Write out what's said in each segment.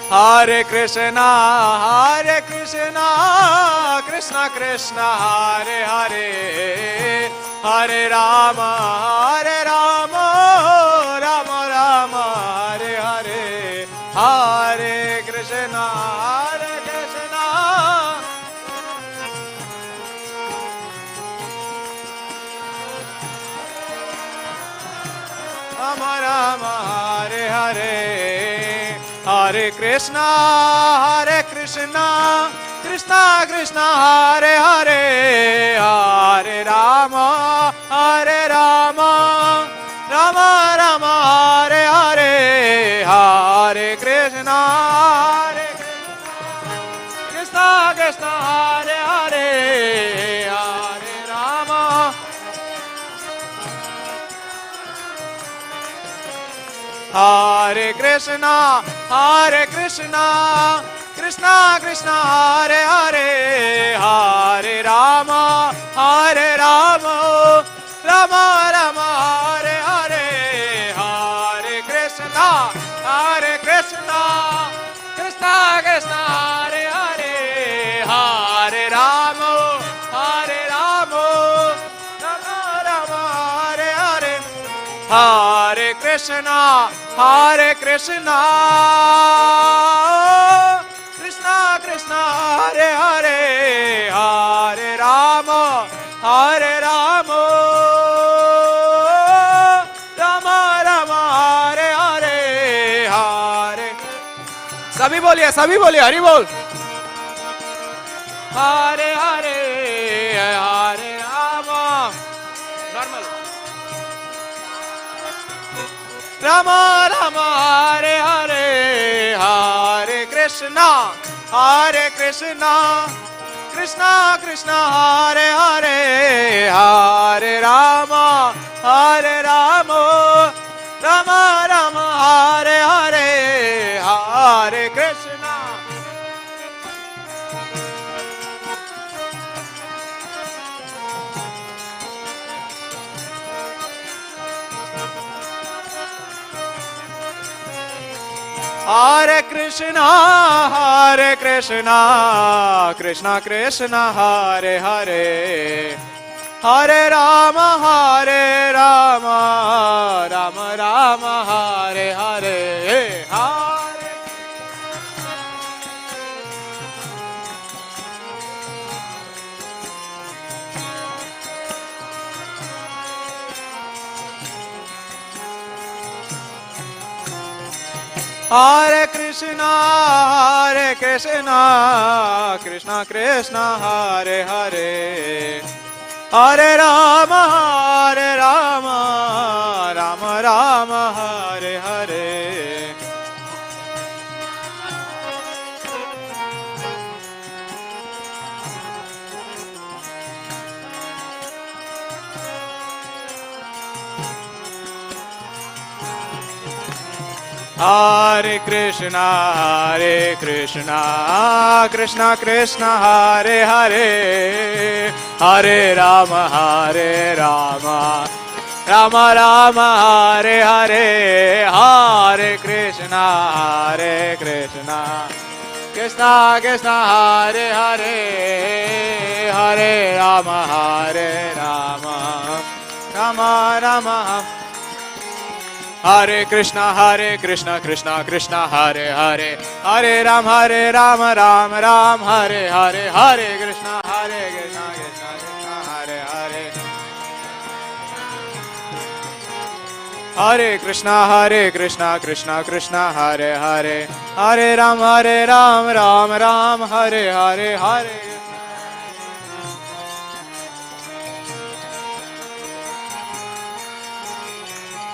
Hare Krishna, Krishna Krishna, Hare Hare, Hare Rama, Rama Rama, Hare Hare, Hare Krishna, Rama Rama, Hare Hare, Hare Krishna, Krishna Krishna, Hare Hare, Hare Rama, Rama Rama, Hare Hare, Hare Krishna, Krishna Krishna, Hare Hare, Hare Rama, Hare Krishna, Krishna Krishna, Hare Hare, Hare Rama, Rama Rama, Hare Hare, Hare Krishna, Krishna Krishna, Hare Hare, Hare Rama, Rama Rama, Hare Hare, Hare Krishna, Krishna Krishna, Hare Hare, Hare Rama, Rama Rama, Hare Hare, Hare, सभी बोलिए हरि बोल, Hare Hare, Hare Rama, normal, Rama Rama, Hare Hare, Hare Krishna, Krishna Krishna, Hare Hare, Hare Rama, Rama Rama, Hare Hare, Hare Krishna. Hare Krishna, Krishna Krishna, Hare Hare, Hare Rama, Rama Rama, Hare Hare, Hare. Hare Krishna, Krishna Krishna, Hare Hare, Hare Rama, Rama Rama, Hare Hare. Hare Krishna, Krishna Krishna, Hare Hare, Hare Rama, Rama Rama, Hare Hare, Hare Krishna, Krishna Krishna, Hare Hare, Hare Rama, Rama Rama. Hare Krishna, Krishna Krishna, Hare Hare, Hare Rama, Ram, Hare Hare, Hare Krishna, Krishna Krishna, Hare Hare. Hare Krishna, Krishna Krishna, Hare Hare, Hare Ram, Ram, Hare Hare, Hare.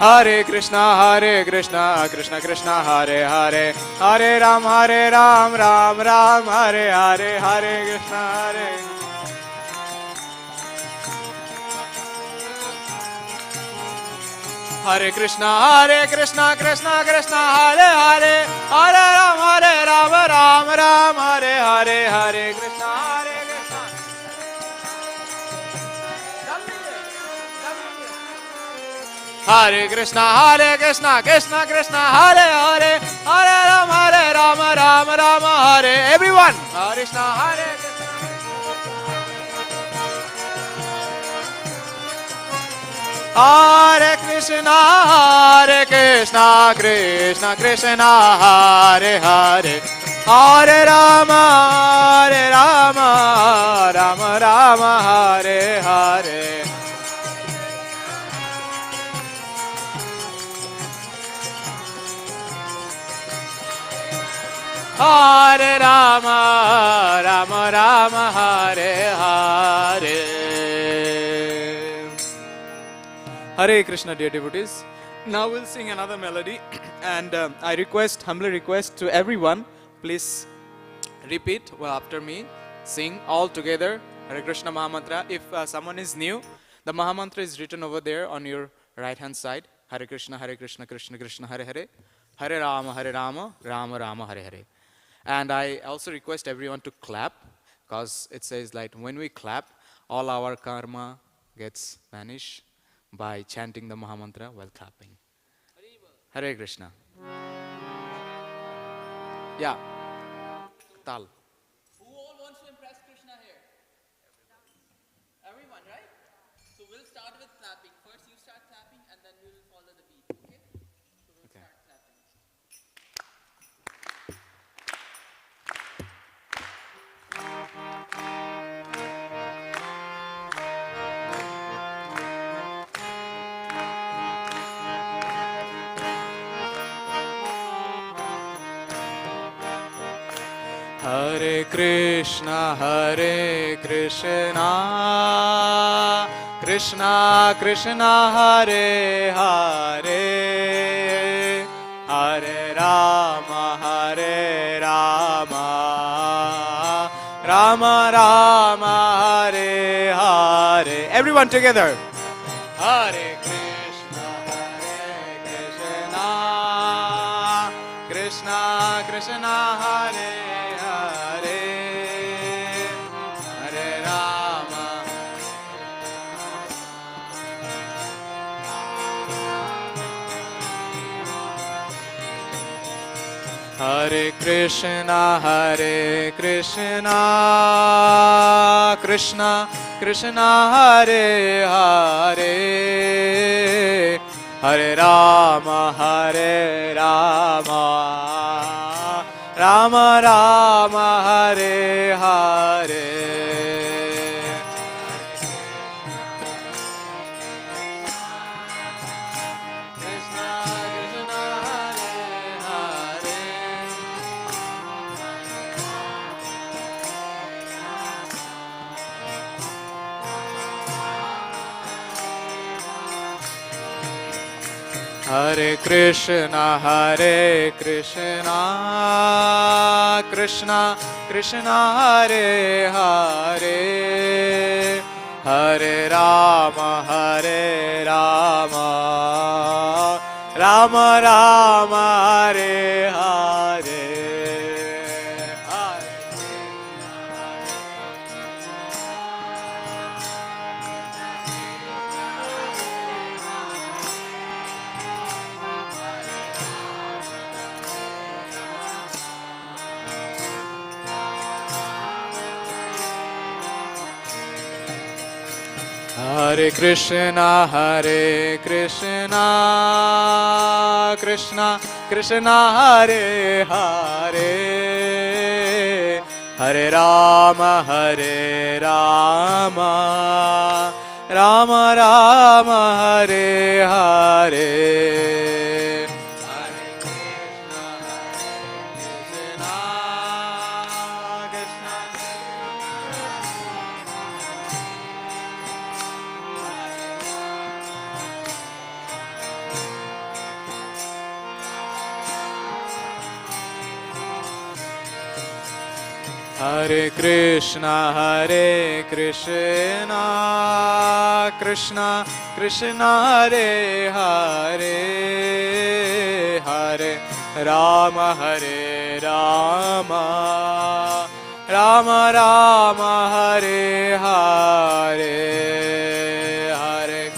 Hare Krishna, Krishna Krishna, Hare Hare, Hare Ram, Ram, Hare Hare, Hare Krishna, Hare. Hare Krishna, Krishna Krishna, Hare Hare, Hare Ram, Ram, Hare Hare, Hare Krishna, Hare Krishna. Hare Krishna, Krishna Krishna, Hare Hare, Hare Ram, Ram Everyone. Hare Krishna, Hare Krishna. Hare Krishna, Hare Krishna, Krishna Krishna, Hare Hare, Hare Rama, Hare Rama, Rama Rama, Hare Hare. Hare Rama, Rama Rama, Hare Hare. Hare Krishna, dear devotees. Now we'll sing another melody, and I humbly request to everyone, please repeat after me. Sing all together Hare Krishna Mahamantra. If someone is new, the Mahamantra is written over there on your right hand side. Hare Krishna, Krishna Krishna, Hare Hare, Hare Rama, Rama Rama, Hare Hare. And I also request everyone to clap, because it says like when we clap, all our karma gets vanished by chanting the Mahamantra while clapping. Hare Krishna. Yeah. Tal. Who all wants to impress Krishna here? Everyone, right? So we'll start with clapping. First you start clapping and then we will follow the beat, okay? So we'll start clapping. Hare Krishna, Krishna Krishna, Hare Hare, Hare Rama, Rama Rama, Hare Hare. Everyone together. Hare Krishna, Krishna Krishna, Hare Hare, Hare Rama. Hare Krishna, Krishna Krishna, Hare Hare, Hare Rama, Rama Rama, Hare Hare. Krishna Krishna, Hare Hare Krishna, Krishna Krishna, Hare Hare, Hare Rama, Rama Rama, Hare Hare. Hare Krishna, Krishna Krishna, Hare Hare, Hare Rama, Rama Rama, Hare Hare. Hare Krishna, Krishna Krishna, Hare Hare, Hare Rama, Rama Rama, Hare Hare, Hare.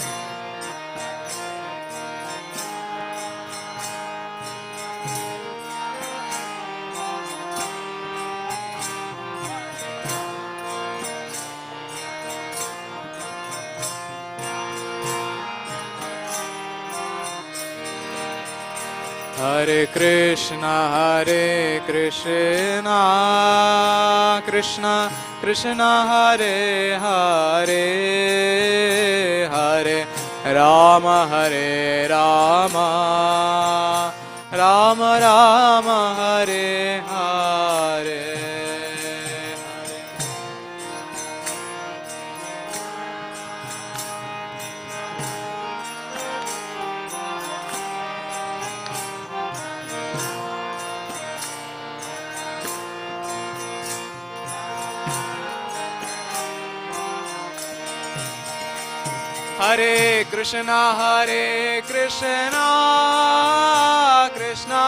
Hare Krishna, Krishna Krishna, Hare Hare, Hare Rama, Rama Rama, Hare Hare. Hare Krishna, Krishna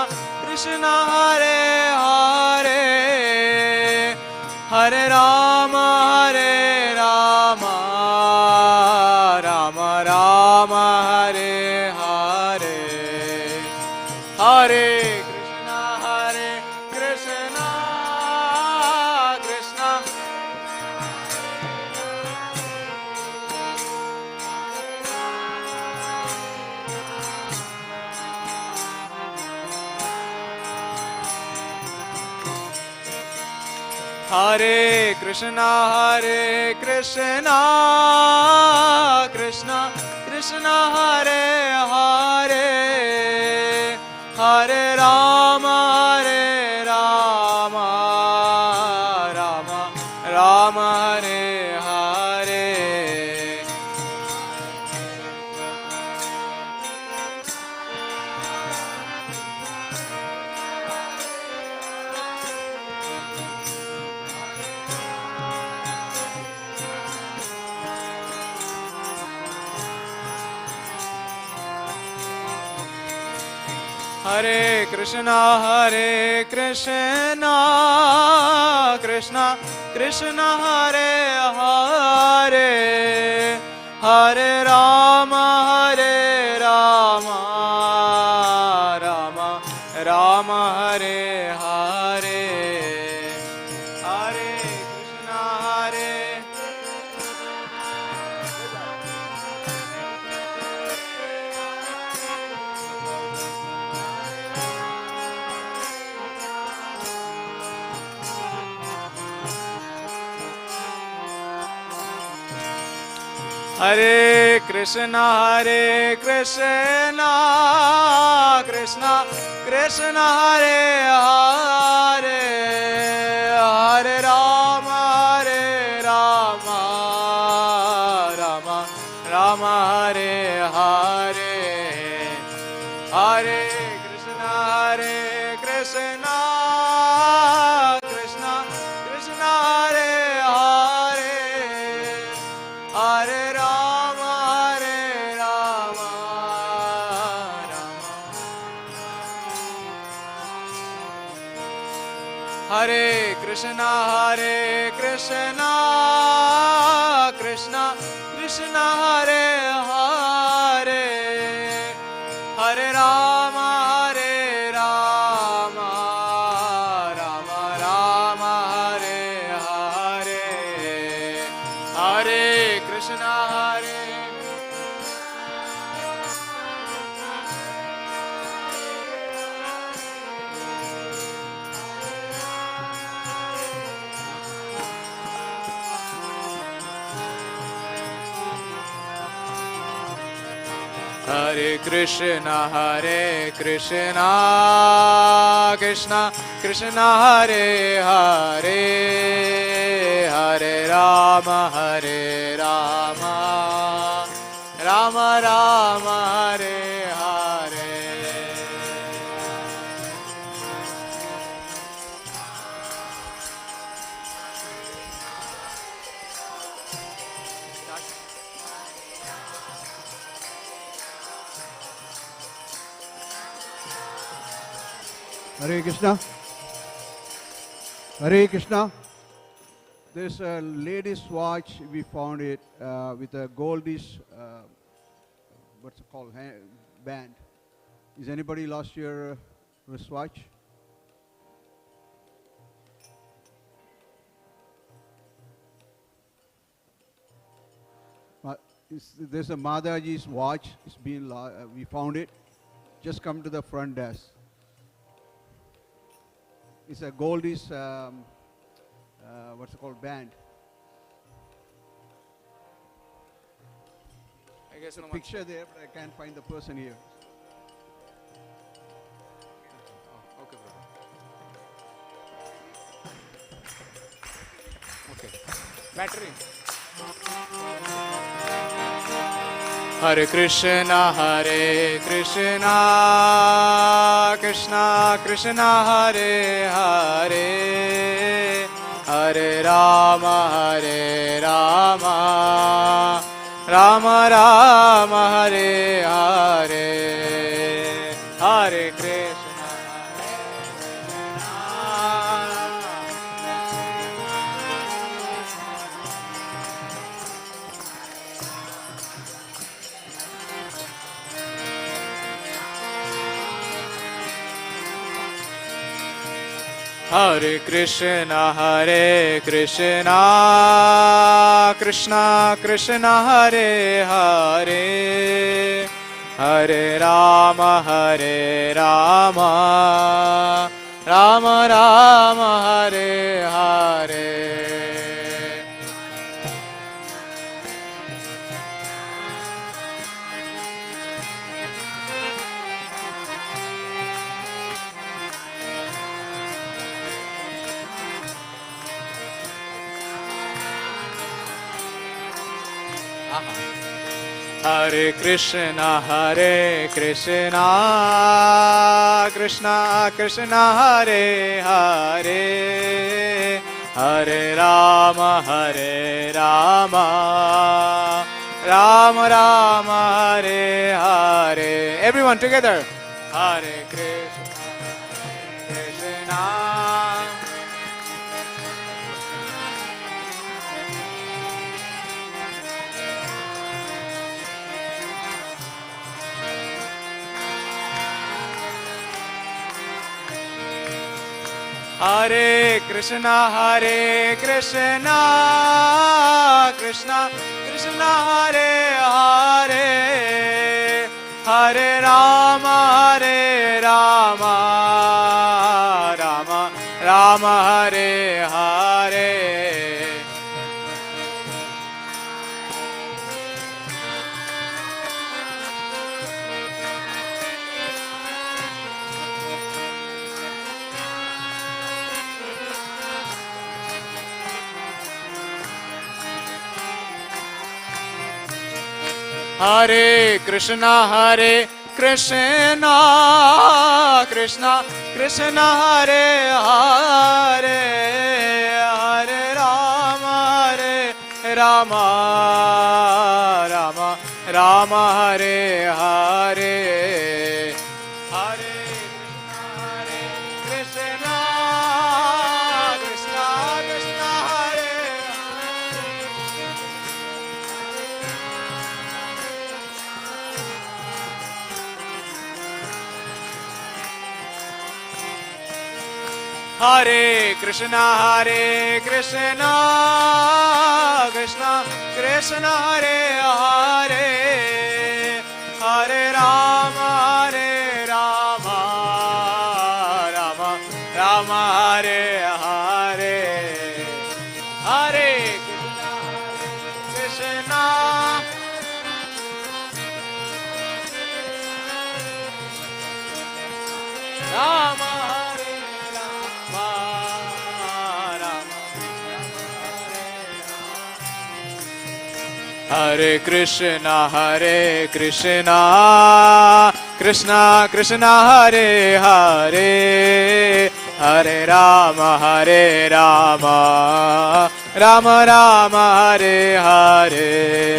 Krishna, Hare Hare, Hare Rama, Rama Rama, Hare Hare, Hare Krishna, Krishna Hare Krishna, Krishna Krishna, Hare Hare, Hare Rama, Rama Rama, Hare Hare. Hare Krishna, Krishna Krishna, Hare Hare, Hare Rama, Rama Rama, Hare Hare, Hare Krishna, Hare Krishna, Krishna Krishna, Hare Hare, Hare Rama, Rama Hare Hare, Hare Krishna, Krishna Krishna Hare Hare, Hare Rama, Rama Hare Krishna, Krishna Krishna Hare Hare, Hare Rama, Rama Hare Hare, Hare Krishna, Hare Krishna, Krishna Krishna, Hare Hare, Hare Rama, Rama Rama, Hare Hare. Hare Krishna. Hare Krishna. There's a lady's watch. We found it with a goldish, what's it called, band. Is anybody lost your wristwatch? There's a Madaji's watch. It's been we found it. Just come to the front desk. It's a Goldies, what's it called, band. I guess no much. Picture there, but I can't find the person here. Oh, okay, brother. Okay. Battery. Hare Krishna, Krishna Krishna, Hare Hare, Hare Rama, Rama Rama, Hare Hare, Hare Krishna, Hare Krishna, Krishna Krishna, Hare Hare, Hare Rama, Rama Rama, Hare Hare. Hare Krishna, Krishna Krishna, Hare Hare, Hare Rama, Rama Rama, Hare Hare. Everyone together. Hare Krishna, Krishna. Hare Krishna, Krishna Krishna, Hare Hare, Hare Rama, Rama Rama, Hare Hare. Hare Krishna, Krishna Krishna, Hare Hare, Hare Rama, Rama Hare Hare. Hare Krishna, Krishna Krishna, Hare Hare Krishna, Krishna Krishna, Hare Hare, Hare Rama, Rama Hare Hare. Hare Krishna, Rama Hare Krishna, Krishna Krishna, Hare Hare, Hare Rama, Rama Rama, Hare Hare.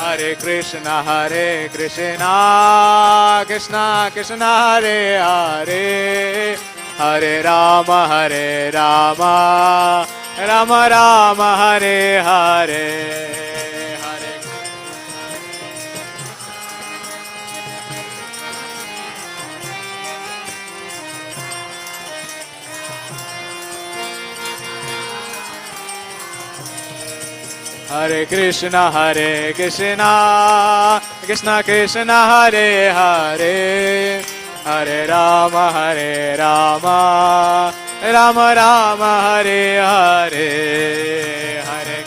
Hare Hare Krishna, Krishna Krishna, Hare Hare, Hare Rama, Rama Rama, Hare Hare. Hare Krishna, Krishna Krishna, Hare Hare, Hare Rama, Rama Rama, Hare Hare, Hare.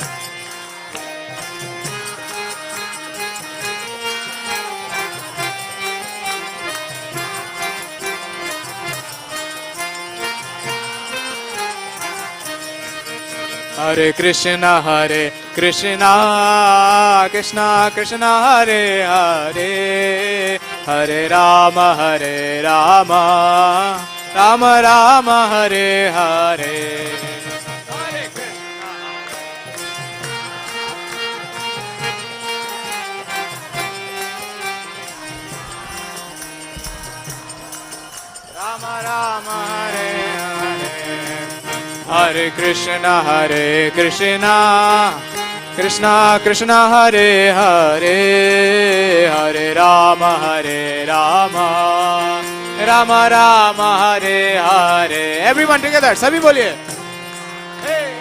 Hare Krishna, Krishna Krishna, Hare Hare, Hare Rama, Rama Rama, Hare Hare. Hare Krishna, Rama Rama, Hare Hare. Hare Krishna, Krishna Krishna, Hare Hare, Hare Rama, Rama Rama, Hare Hare. Everyone together, sabhi boliye. Hey.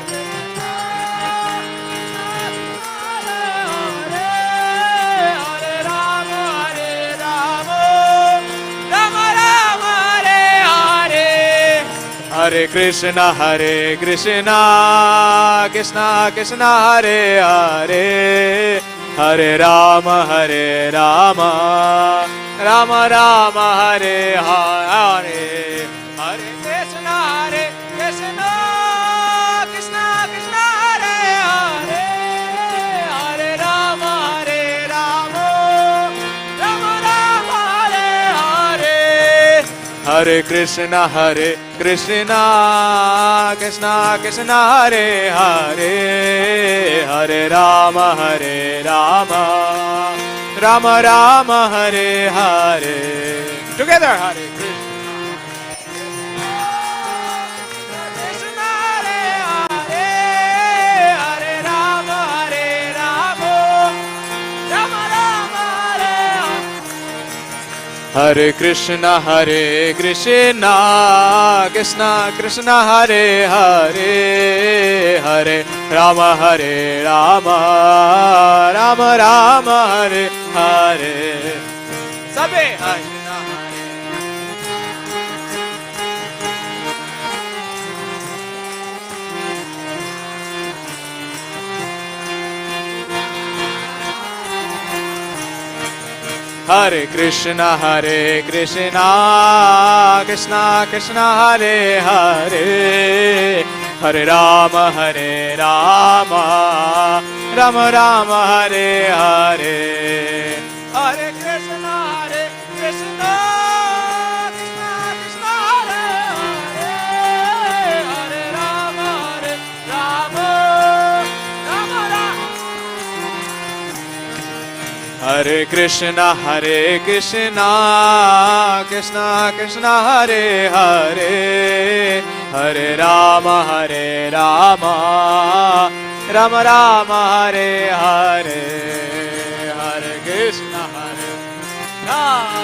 Hare Rama, Rama Rama, Hare Hare. Hare Krishna, Krishna Krishna, Hare Hare, Hare Rama, Rama Rama, Hare Hare. Hare Krishna, Krishna Krishna, Hare Hare, Hare Rama, Rama Rama, Hare Hare. Hare Krishna, Krishna Krishna, Hare Hare, Hare Rama, Rama Rama, Hare Hare. Together, Hare Krishna. Krishna, Hare Hare, Hare Rama, Rama Rama, Hare Hare. Hare Krishna, Krishna Krishna, Hare Hare, Hare Rama, Rama Rama, Hare Hare. Sabhe Krishna, Hare Krishna, Krishna Krishna, Hare Hare, Hare Rama, Rama Rama, Hare Hare. Hare Krishna, Krishna Krishna, Hare Hare, Hare Rama, Rama Rama. Hare Krishna, Krishna Krishna, Hare Hare, Hare Rama, Rama Rama, Hare Hare. Hare Krishna, Rama.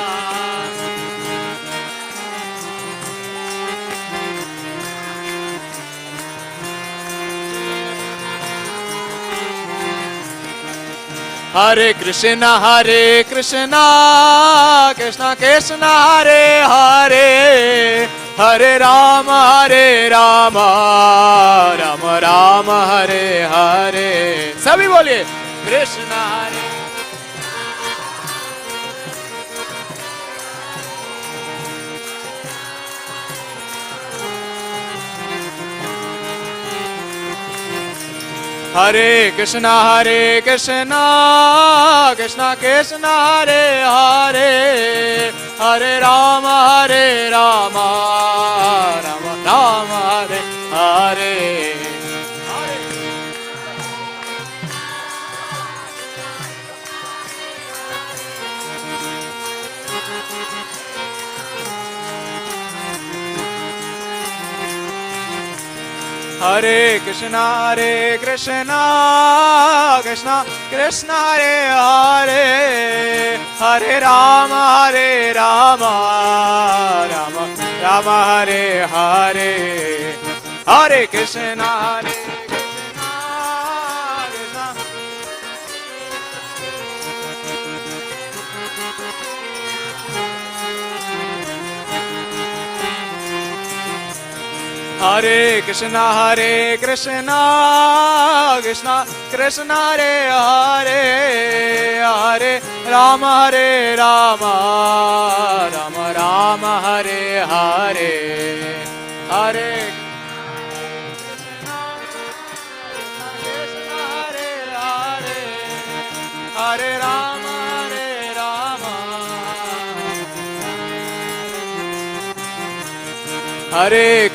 Hare Krishna, Krishna Krishna, Hare Hare, Hare Rama, Rama Rama, Hare Hare. सभी बोलिए कृष्णा हरे. Hare Krishna, Krishna Krishna, Hare Hare, Hare Rama, Rama Rama, Hare Hare. Hare Krishna, Krishna Krishna, Hare Hare, Hare Rama, Rama Rama, Hare Hare. Hare Krishna, Krishna Hare Krishna Krishna Krishna Hare Hare Hare Rama Rama Rama Hare Hare Hare Hare Rama Hare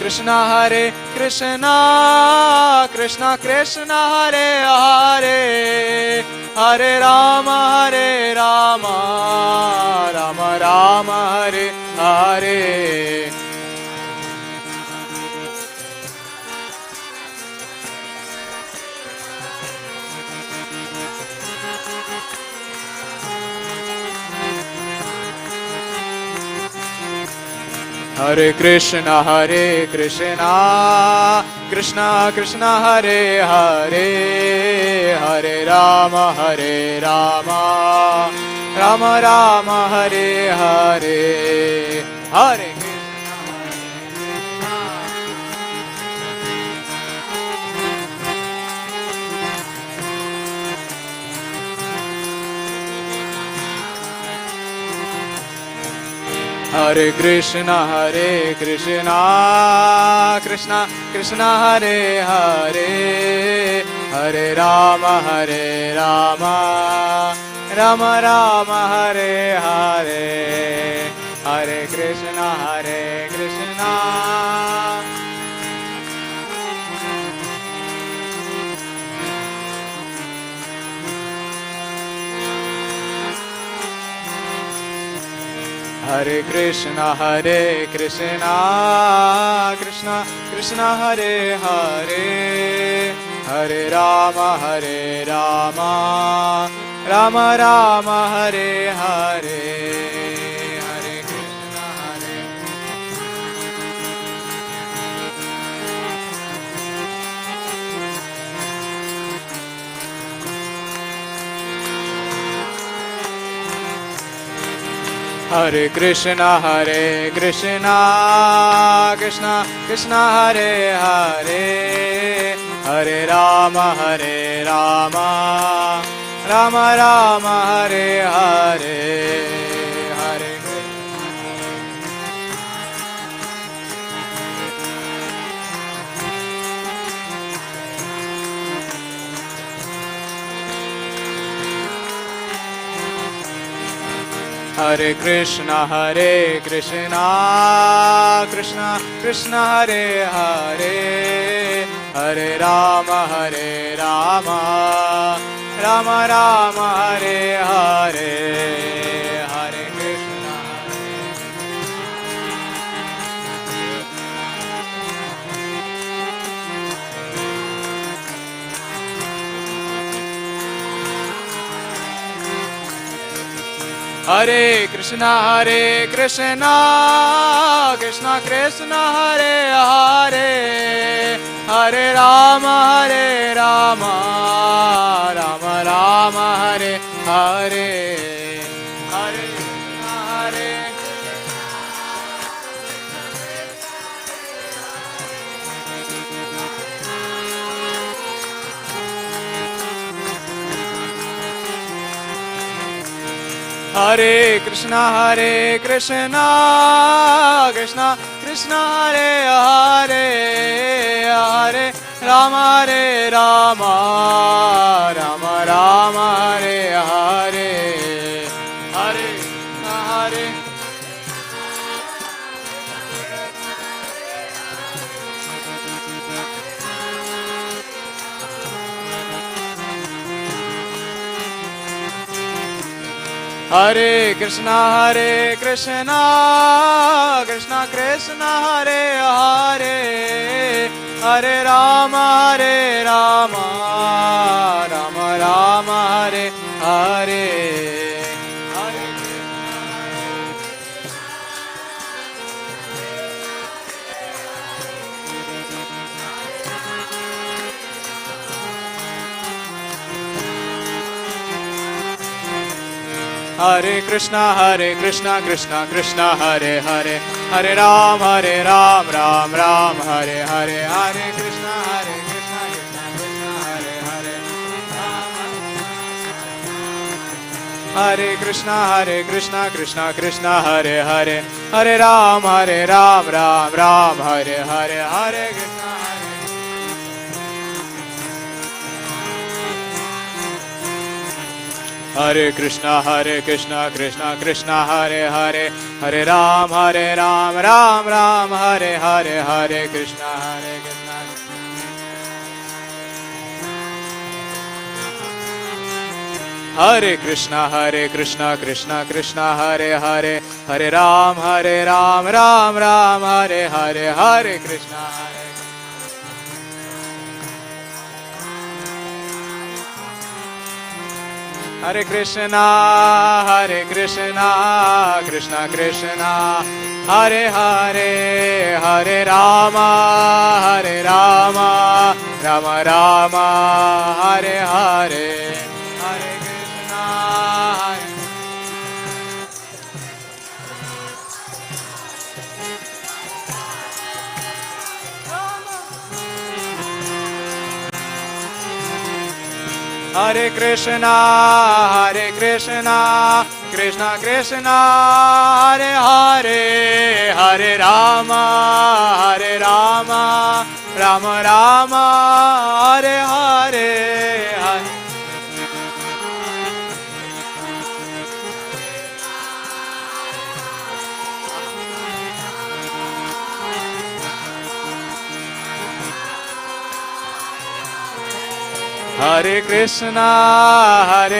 Krishna Krishna Krishna Hare Hare Hare Rama Rama Rama Hare Hare Hare Krishna Krishna Krishna Hare Hare Hare Rama Rama Rama Hare Hare Hare Hare Krishna Krishna Krishna Hare Hare Hare Rama Rama Rama Hare Hare Hare Krishna Hare Krishna Krishna Krishna Hare Hare Hare Rama Rama Rama Hare Hare Hare Krishna Hare Krishna Krishna Krishna Hare Hare Hare Rama Rama Rama Hare Hare Hare Hare Krishna Krishna Krishna Hare Hare Hare Rama Rama Rama Hare Hare Hare Krishna Hare Krishna Krishna Krishna Hare Hare Hare Rama Rama Rama Hare Hare Hare Krishna Hare Krishna Krishna Krishna Hare Hare Hare Rama Rama Rama Hare Hare Hare Krishna Hare Krishna Krishna Krishna Hare Hare Hare Rama Rama Rama Hare Hare Hare Hare Krishna Krishna Krishna Hare Hare, Hare Ram Ram Ram Hare Hare, Hare Krishna Krishna Krishna Hare Hare, Hare Krishna Krishna Krishna Hare Hare, Hare Ram Ram Ram Hare Hare, Hare Krishna Hare Krishna Krishna Krishna Hare Hare, Hare Ram Ram Ram Hare Hare, Hare Krishna Krishna. Hare Krishna Krishna Krishna Hare Hare, Hare Ram Ram Ram Hare Hare, Hare Krishna Hare Krishna Krishna Krishna Hare Hare, Hare Rama Rama Rama Hare Hare, Hare Krishna Hare Krishna Krishna Krishna Hare Hare, Hare Rama Rama Rama Hare Hare, Hare Hare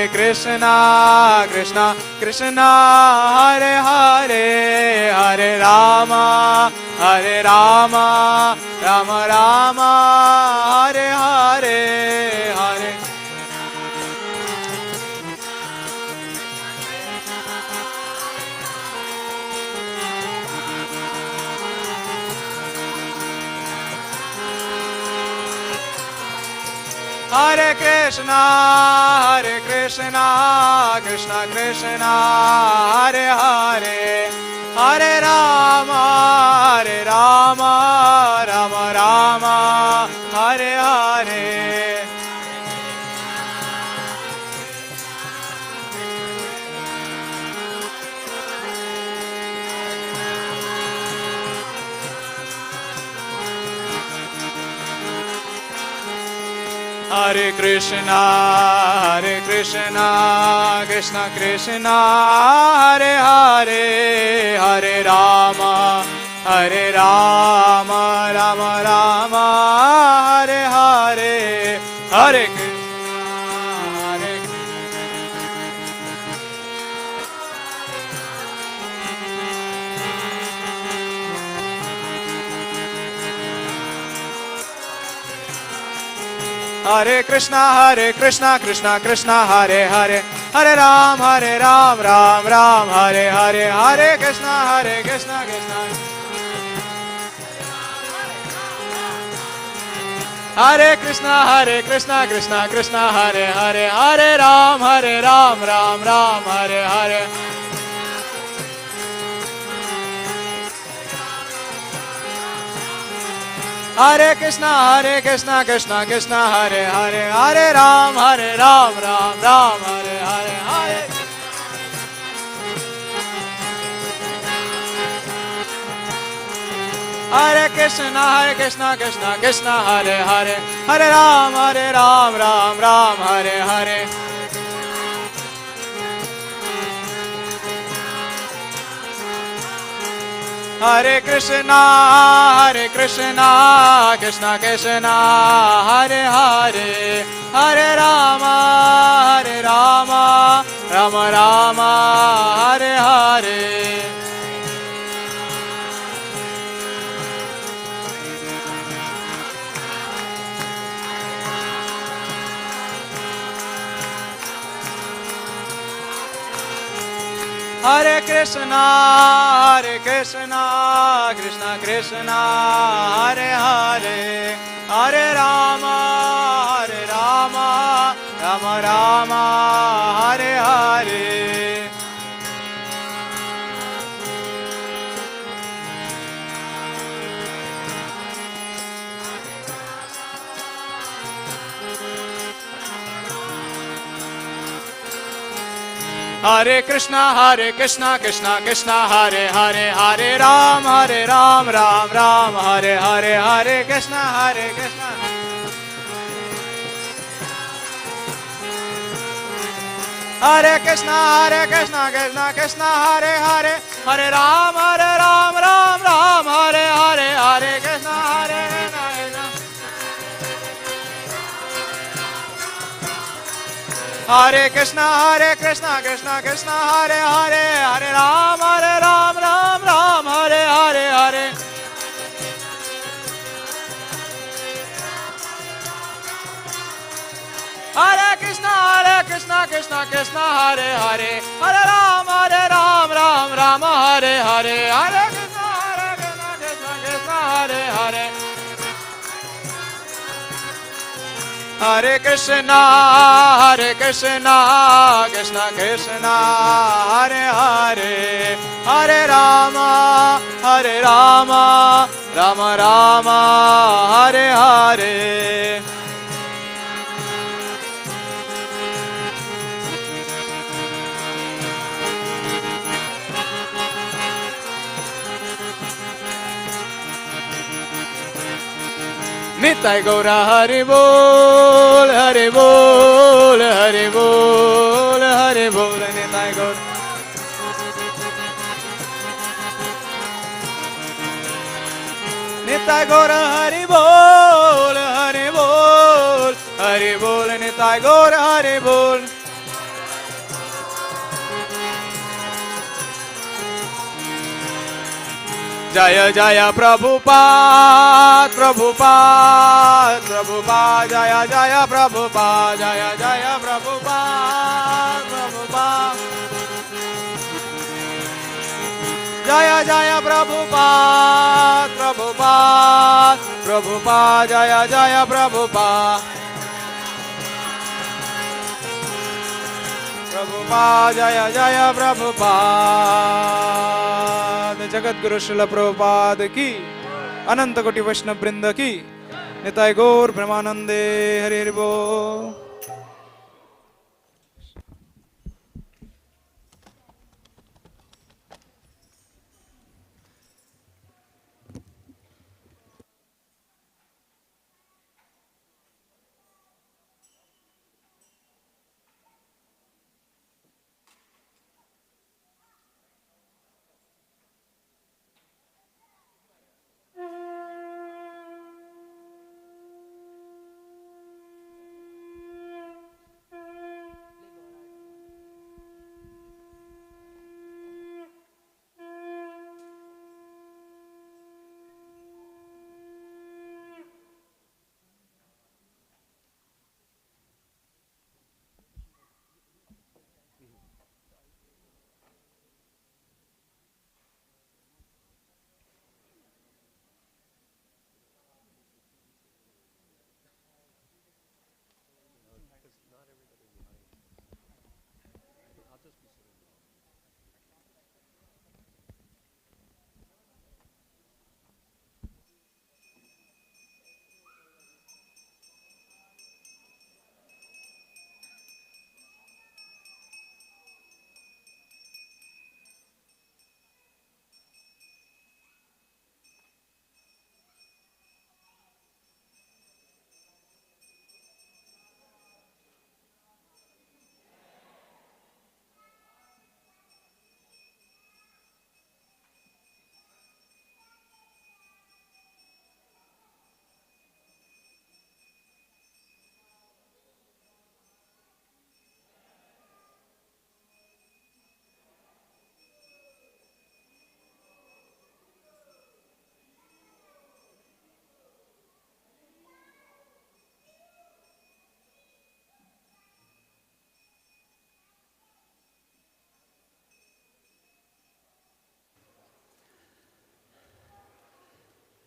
Krishna Krishna Krishna Hare Hare, Hare Rama Rama Rama Hare Hare, Hare Hare Krishna Krishna Krishna Hare Hare, Hare Rama Rama Rama Hare Hare. Hare Krishna Krishna Krishna Hare Hare, Hare Rama Rama Rama Hare Hare, Hare Krishna Hare Krishna Krishna Krishna Hare Hare, Hare Ram Ram Hare Hare, Hare Krishna Krishna Hare Krishna Krishna Hare Hare, Hare Ram Ram Hare Hare. Hare Krishna Krishna Hare Hare, Hare Ram Ram Hare Hare, Hare Hare Krishna Krishna Hare Hare, Hare Ram Ram Hare Hare. Hare Krishna Krishna Krishna Hare Hare, Hare Rama Rama Hare Hare. Hare Krishna Krishna Krishna Hare Hare, Hare Rama Rama Rama Hare Hare. Hare Krishna Krishna Krishna Hare Hare, Hare Ram Ram Ram Hare Hare, Hare Krishna Krishna. Hare Krishna Krishna Krishna Hare Hare, Hare Ram Ram Ram Hare Hare, Hare Krishna Krishna. Hare Krishna Krishna Krishna Hare Hare, Hare Ram Ram Hare Hare, Hare. Hare Krishna Krishna Hare Hare, Hare Ram Ram Hare Hare, Hare Krishna Krishna Hare Hare. Hare Krishna Krishna Krishna Hare Hare, Hare Rama Rama Rama Hare Hare. Nitai Gaura Hari Bol, Hari Bol, Hari Bol, Hari Bol, Nitai Gaura. Nitai Gaura Hari Bol, Hari Bol, Hari Bol, Nitai Gaura Hari Bol. Jaya Jaya Prabhupada, Prabhupada, Prabhupada, Jaya Jaya Prabhupada, Jaya Jaya Prabhupada, Prabhupada. Jaya Jaya Prabhupada, Prabhupada, Prabhupada, Jaya Jaya Prabhupada. Prabhupada, Jaya Jaya Prabhupada. Jagat Guru Srila Prabhupada ki, Ananta Koti Vaishnava Brinda ki, Nitai Gaur Brahmanande, Hari Hari Bol.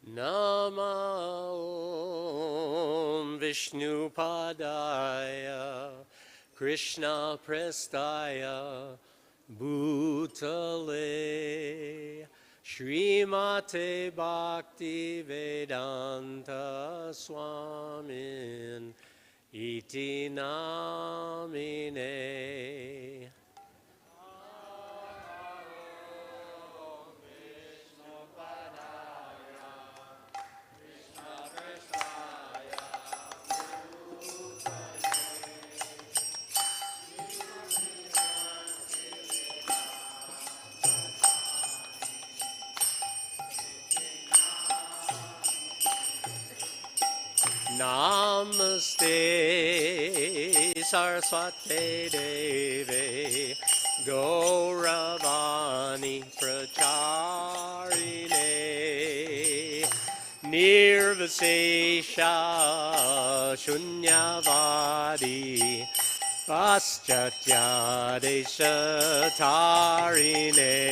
Nama Om Vishnu Padaya Krishna Prestaya Bhutale Srimate Bhakti Vedanta Swamin Iti Namine. Namaste Saraswate Deve Gauravani Pracharine Nirvasesha Shunyavadi Paschatya Deshatarine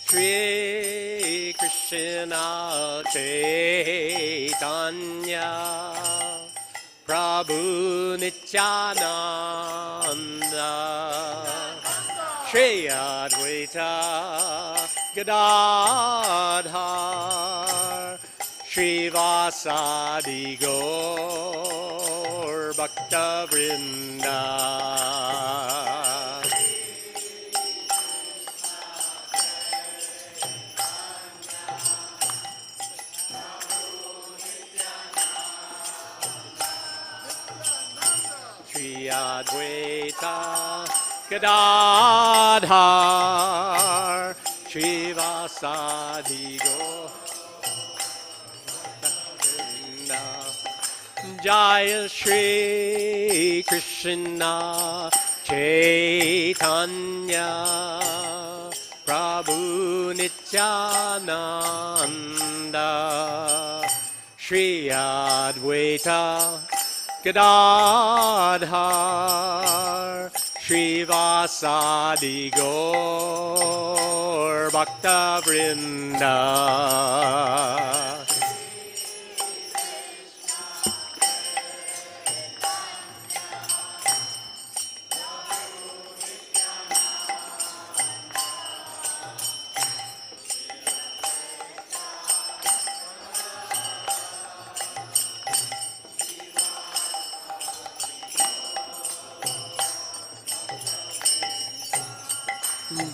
Shri Krishna Chaitanya Prabhu Nityananda Shri Advaita Gadadhar Shri Vasadi Gaur Bhakta Vrinda Advaita Gadadhar Shivasadi Govinda Jaya Shri Krishna Chaitanya Prabhu Nityananda Shri Advaita Gadadhar Shivasadi Gaur Bhakta Vrinda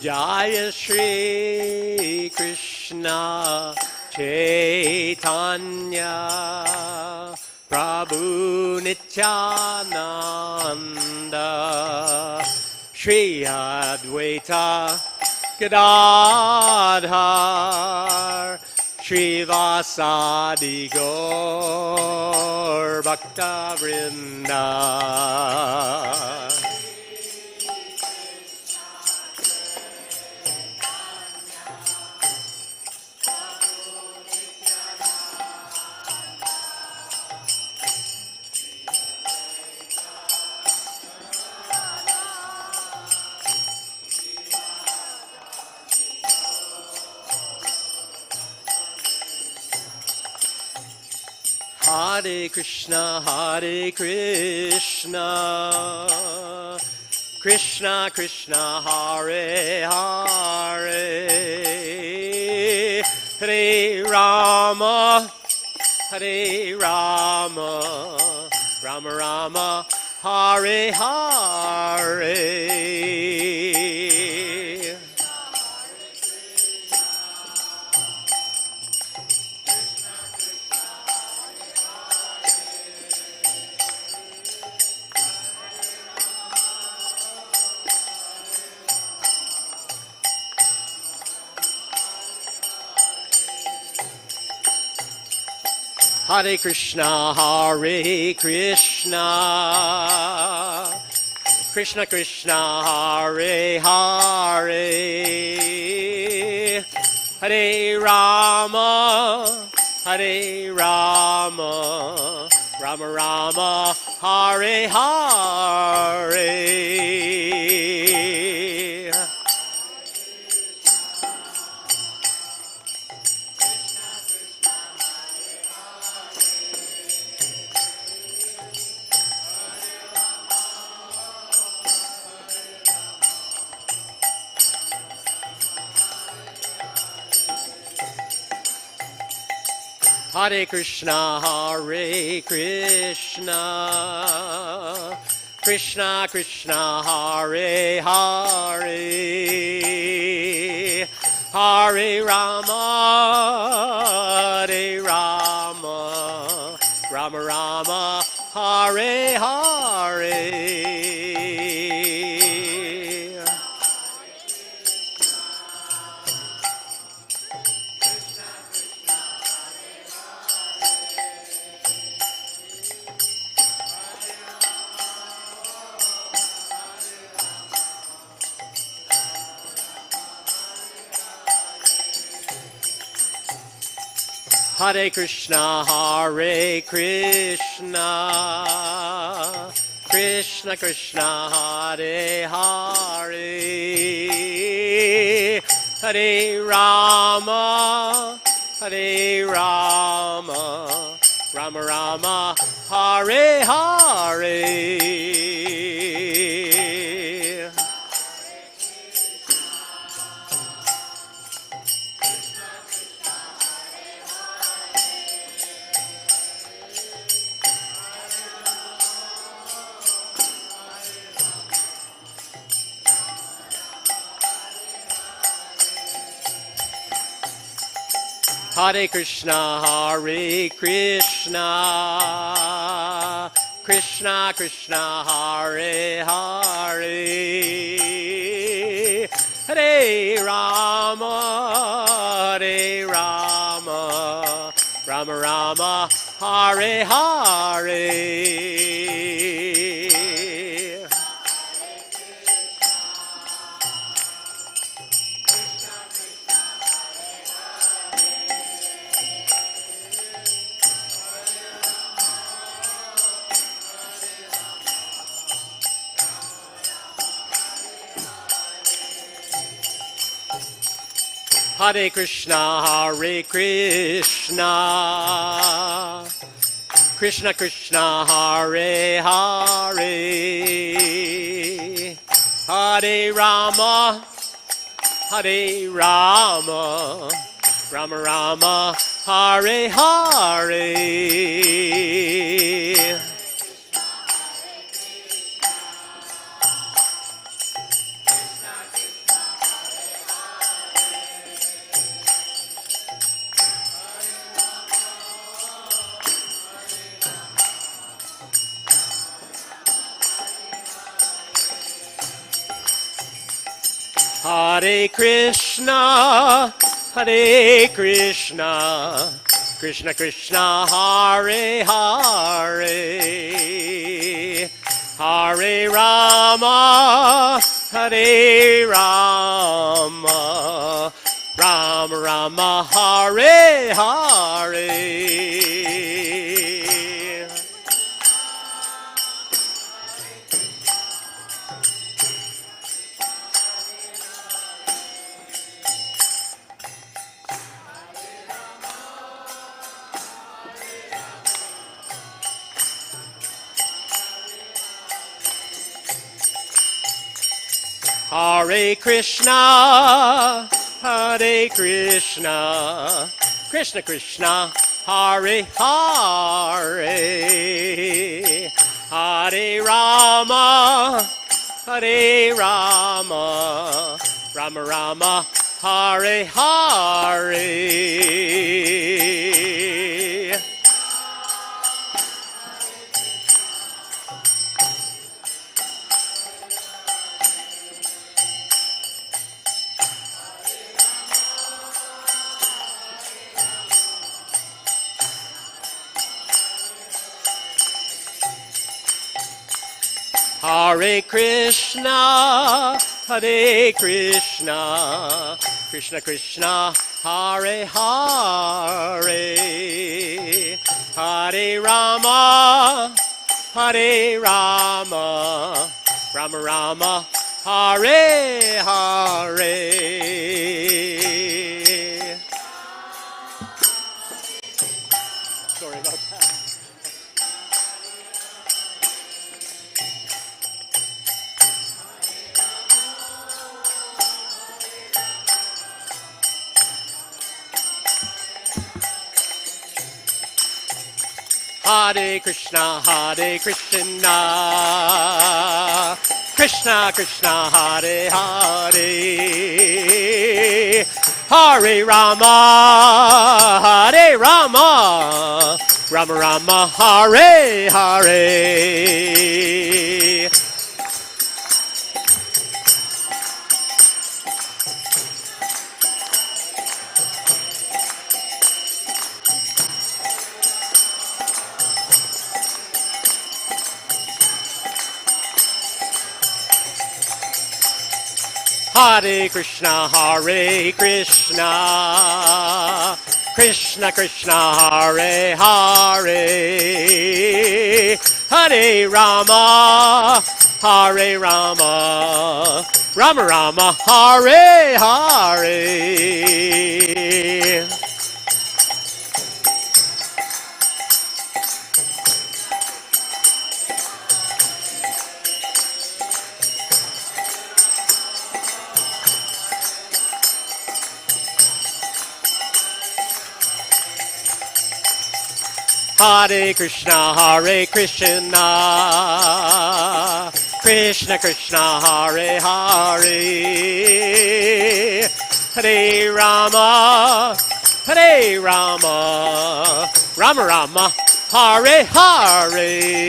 Jaya Shri Krishna Chaitanya Prabhu Nityananda Shri Advaita Gadadhar Shri Vasadi Gaur Bhakta Vrinda Hare Krishna, Krishna Krishna, Hare Hare, Hare Rama, Hare Rama, Rama Rama, Hare Hare. Hare Krishna, Krishna Krishna, Hare Hare, Hare Rama, Hare Rama, Rama Rama, Hare Hare. Hare Krishna, Krishna Krishna Hare Hare, Hare Rama Hare Rama, Rama Rama Hare Hare. Hare Krishna, Hare Krishna, Krishna Krishna, Hare Hare, Hare Rama, Hare Rama, Rama Rama, Hare Hare. Hare Krishna, Hare Krishna, Krishna Krishna, Hare Hare, Hare Rama, Hare Rama, Rama Rama, Hare Hare. Hare Krishna, Hare Krishna, Krishna Krishna, Hare Hare, Hare Rama, Hare Rama, Rama Rama, Hare Hare. Hare Krishna, Hare Krishna, Krishna Krishna, Hare Hare, Hare Rama, Hare Rama, Rama Rama, Hare Hare. Hare Krishna, Hare Krishna, Krishna Krishna, Hare Hare, Hare Rama, Hare Rama, Rama Rama, Hare Hare. Hare Krishna, Hare Krishna, Krishna Krishna, Hare Hare, Hare Rama, Hare Rama, Rama Rama, Hare Hare. Sorry about that. Hare Krishna, Krishna Krishna, Hare Hare, Hare Rama, Rama Rama, Hare Hare. Hare Krishna, Krishna Krishna, Hare Hare, Hare Rama, Rama Rama, Hare Hare. Hare Krishna, Krishna Krishna, Hare Hare, Hare Rama, Rama Rama, Hare Hare.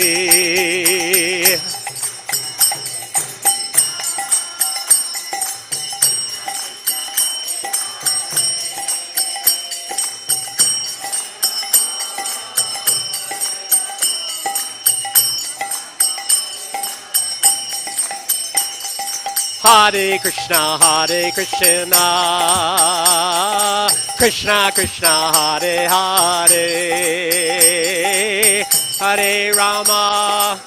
Hare Krishna, Krishna Krishna, Hare Hare, Hare Rama,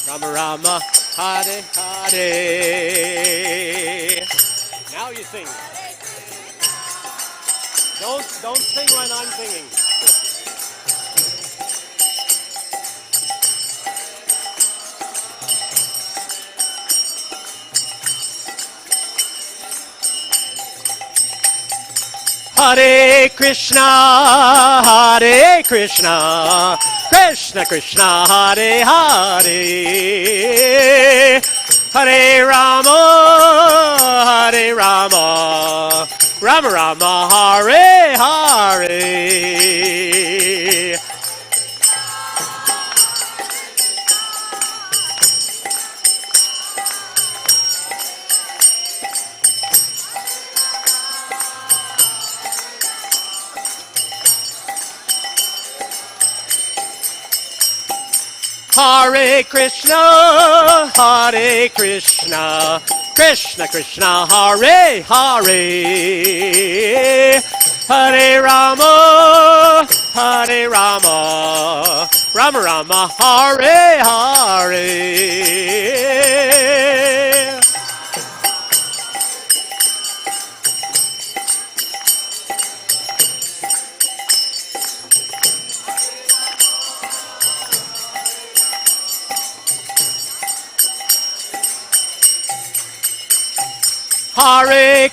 Rama Rama, Hare Hare. Now you sing. Don't sing when I'm singing. Hare Krishna, Krishna Krishna, Hare Hare, Hare Rama, Rama Rama, Hare Hare. Hare Krishna, Krishna Krishna, Hare Hare, Hare Rama, Rama Rama, Hare Hare. Hare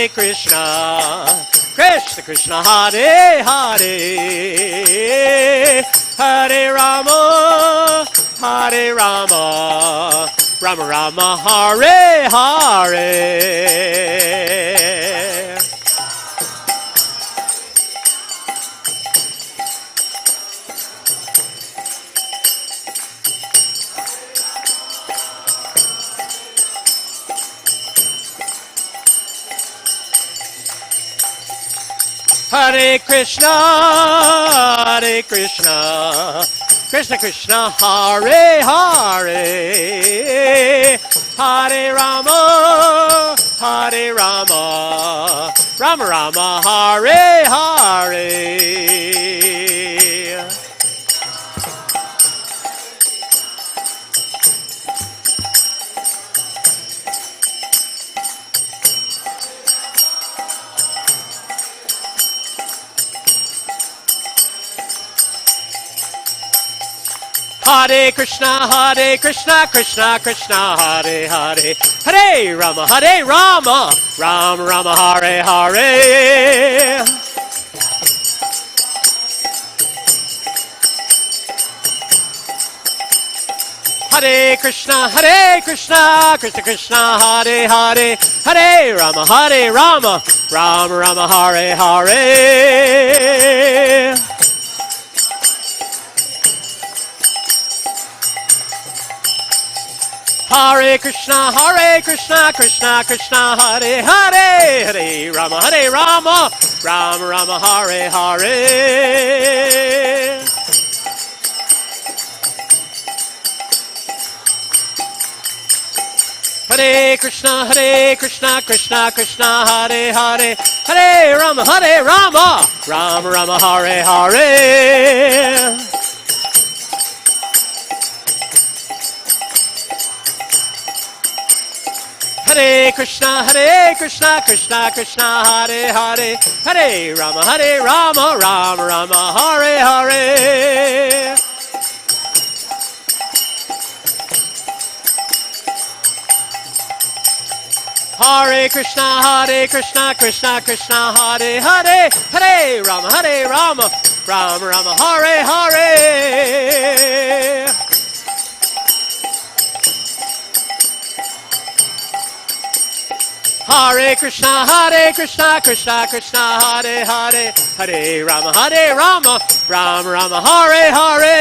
Krishna, Krishna Krishna, Hare Hare, Hare Rama, Rama Rama, Hare Hare. Hare Krishna, Krishna Krishna, Hare Hare, Hare Rama, Rama Rama, Hare Hare. Hare Krishna, Krishna Krishna, Hare Hare, Hare Rama, Rama Rama, Hare Hare. Hare Krishna, Krishna Krishna, Hare Hare, Hare Rama, Rama Rama, Hare Hare. Hare Krishna, Krishna Krishna, Hare Hare, Hare Rama, Rama Rama, Hare Hare. Hare Krishna, Krishna Krishna, Hare Hare, Hare Rama, Rama Rama, Hare Hare. Hare Krishna, Krishna Krishna, Hare Hare, Hare Rama, Rama Rama, Hare Hare. Hare Krishna, Krishna Krishna, Hare Hare, Hare Rama, Rama Rama, Hare Hare. Hare Krishna, Krishna Krishna, Hare Hare, Hare Rama, Rama Rama, Hare Hare.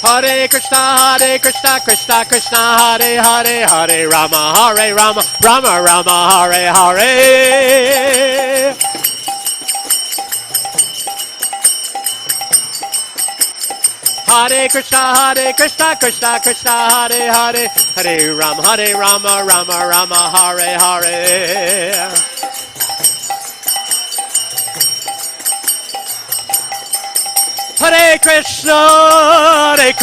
Hare Krishna, Krishna, Hare Hare, Hare Rama, Rama Rama, Hare Hare. Hare Krishna, Krishna, Hare Hare, Hare Rama, Rama Rama, Hare Hare. Hare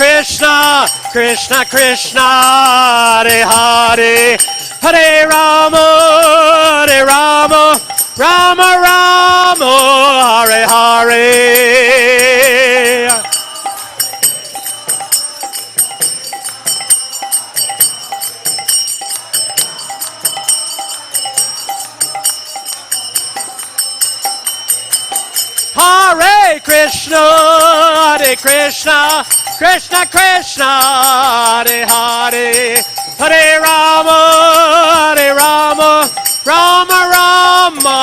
Krishna, Krishna Krishna, Hare Hare, Hare Rama, Rama Rama, Hare Hare. Hare Krishna, Krishna Krishna, Hare Hare, Hare Rama, Rama Rama,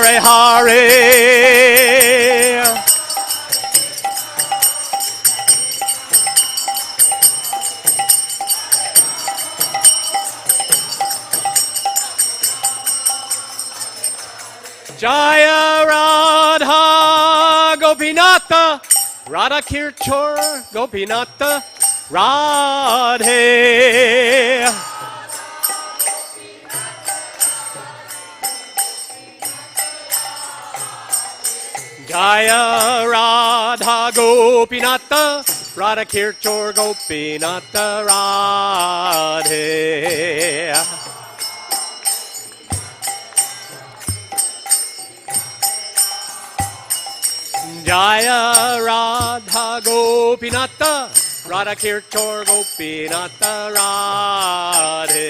Hare Hare. Jaya Radha Gopinatha, Radha Kirchor Gopinatha, Radhe. Jaya Radha Gopinatha, Radha Kirchor Gopinatha, Radhe. Jaya Radha Gopinatha, Radha Kirchor Gopinatha, Radhe.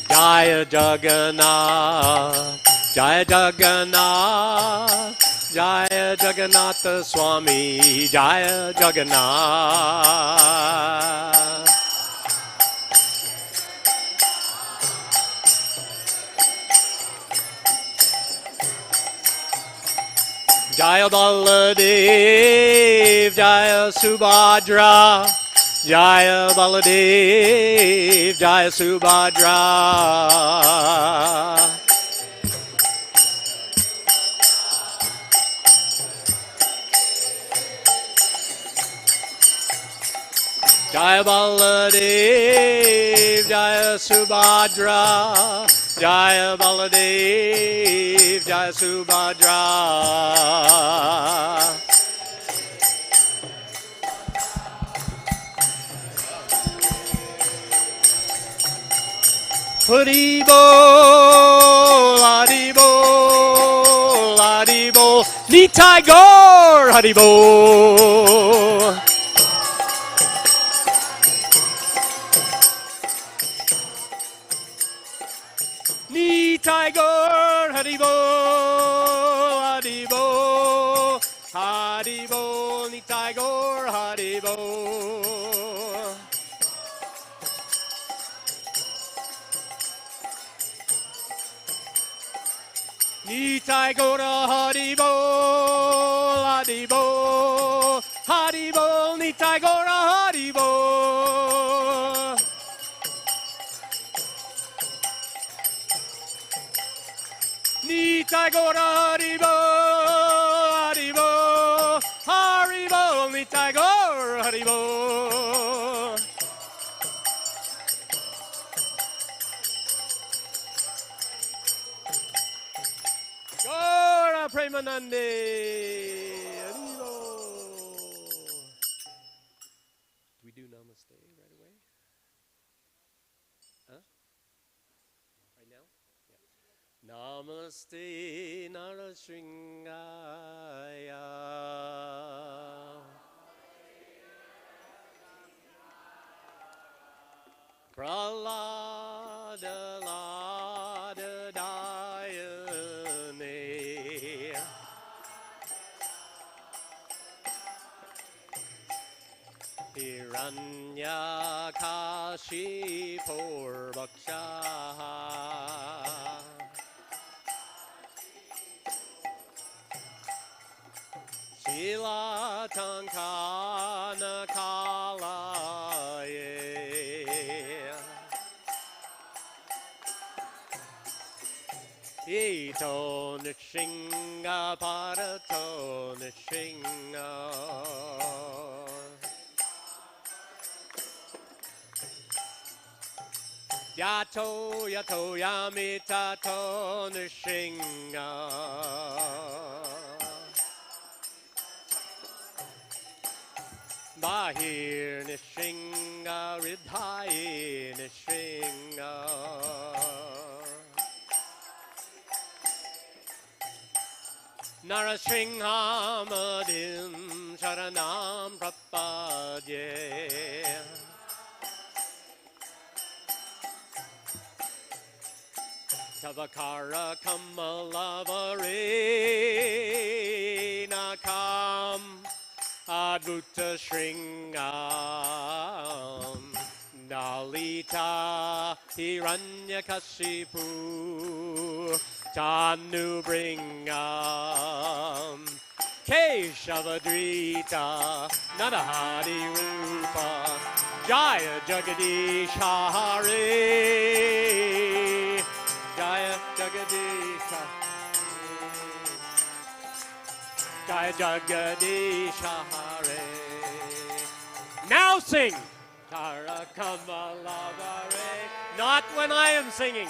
Jaya Jagannath, Jaya Jagannath, Jaya Jagannatha Swami, Jaya Jagannath. Jaya Baladev, Jaya Subhadra, Jaya Baladev, Jaya Subhadra. Jaya Baladev, Jaya Subhadra, Jaya Baladev, Jaya Subhadra. Haribol, Haribol, Haribol, Nitai Gaur, Haribol. Nitai Gaur Haribo, Haribo, Haribo, Nitai Gaur Haribo. Nitai Gaur Haribo, Haribo, Haribo, Nitai Gaur Haribo. Nitai Gaur Haribo, Haribo, Haribo, Nitai Gaur Haribo. Gaura Premanande. Haribo. Do we do Namaste right away? Huh? Right now? Yeah. Namaste Narasingaya. Pralada Lada Dayane. Hiranya Kashi Purvaksha. Shila Tankana Kalaye. Ito Nishinga Parato Nishinga. Yato Yato Yamitato Nishinga. Bahir Nishinga Ridhai Nishinga. Narasinghamadin Sharanam Prapadye. Tavakara Kamalavare Nakam Advuta Shringam Dalita Hiranyakashipu Tanu Bringam Keshavadrita Nadahadi Rupa Jaya Jagadish Hare Jaya Jagadish Jaya Jagadish Hare. Now sing Tara Kamalavare. Not when I am singing.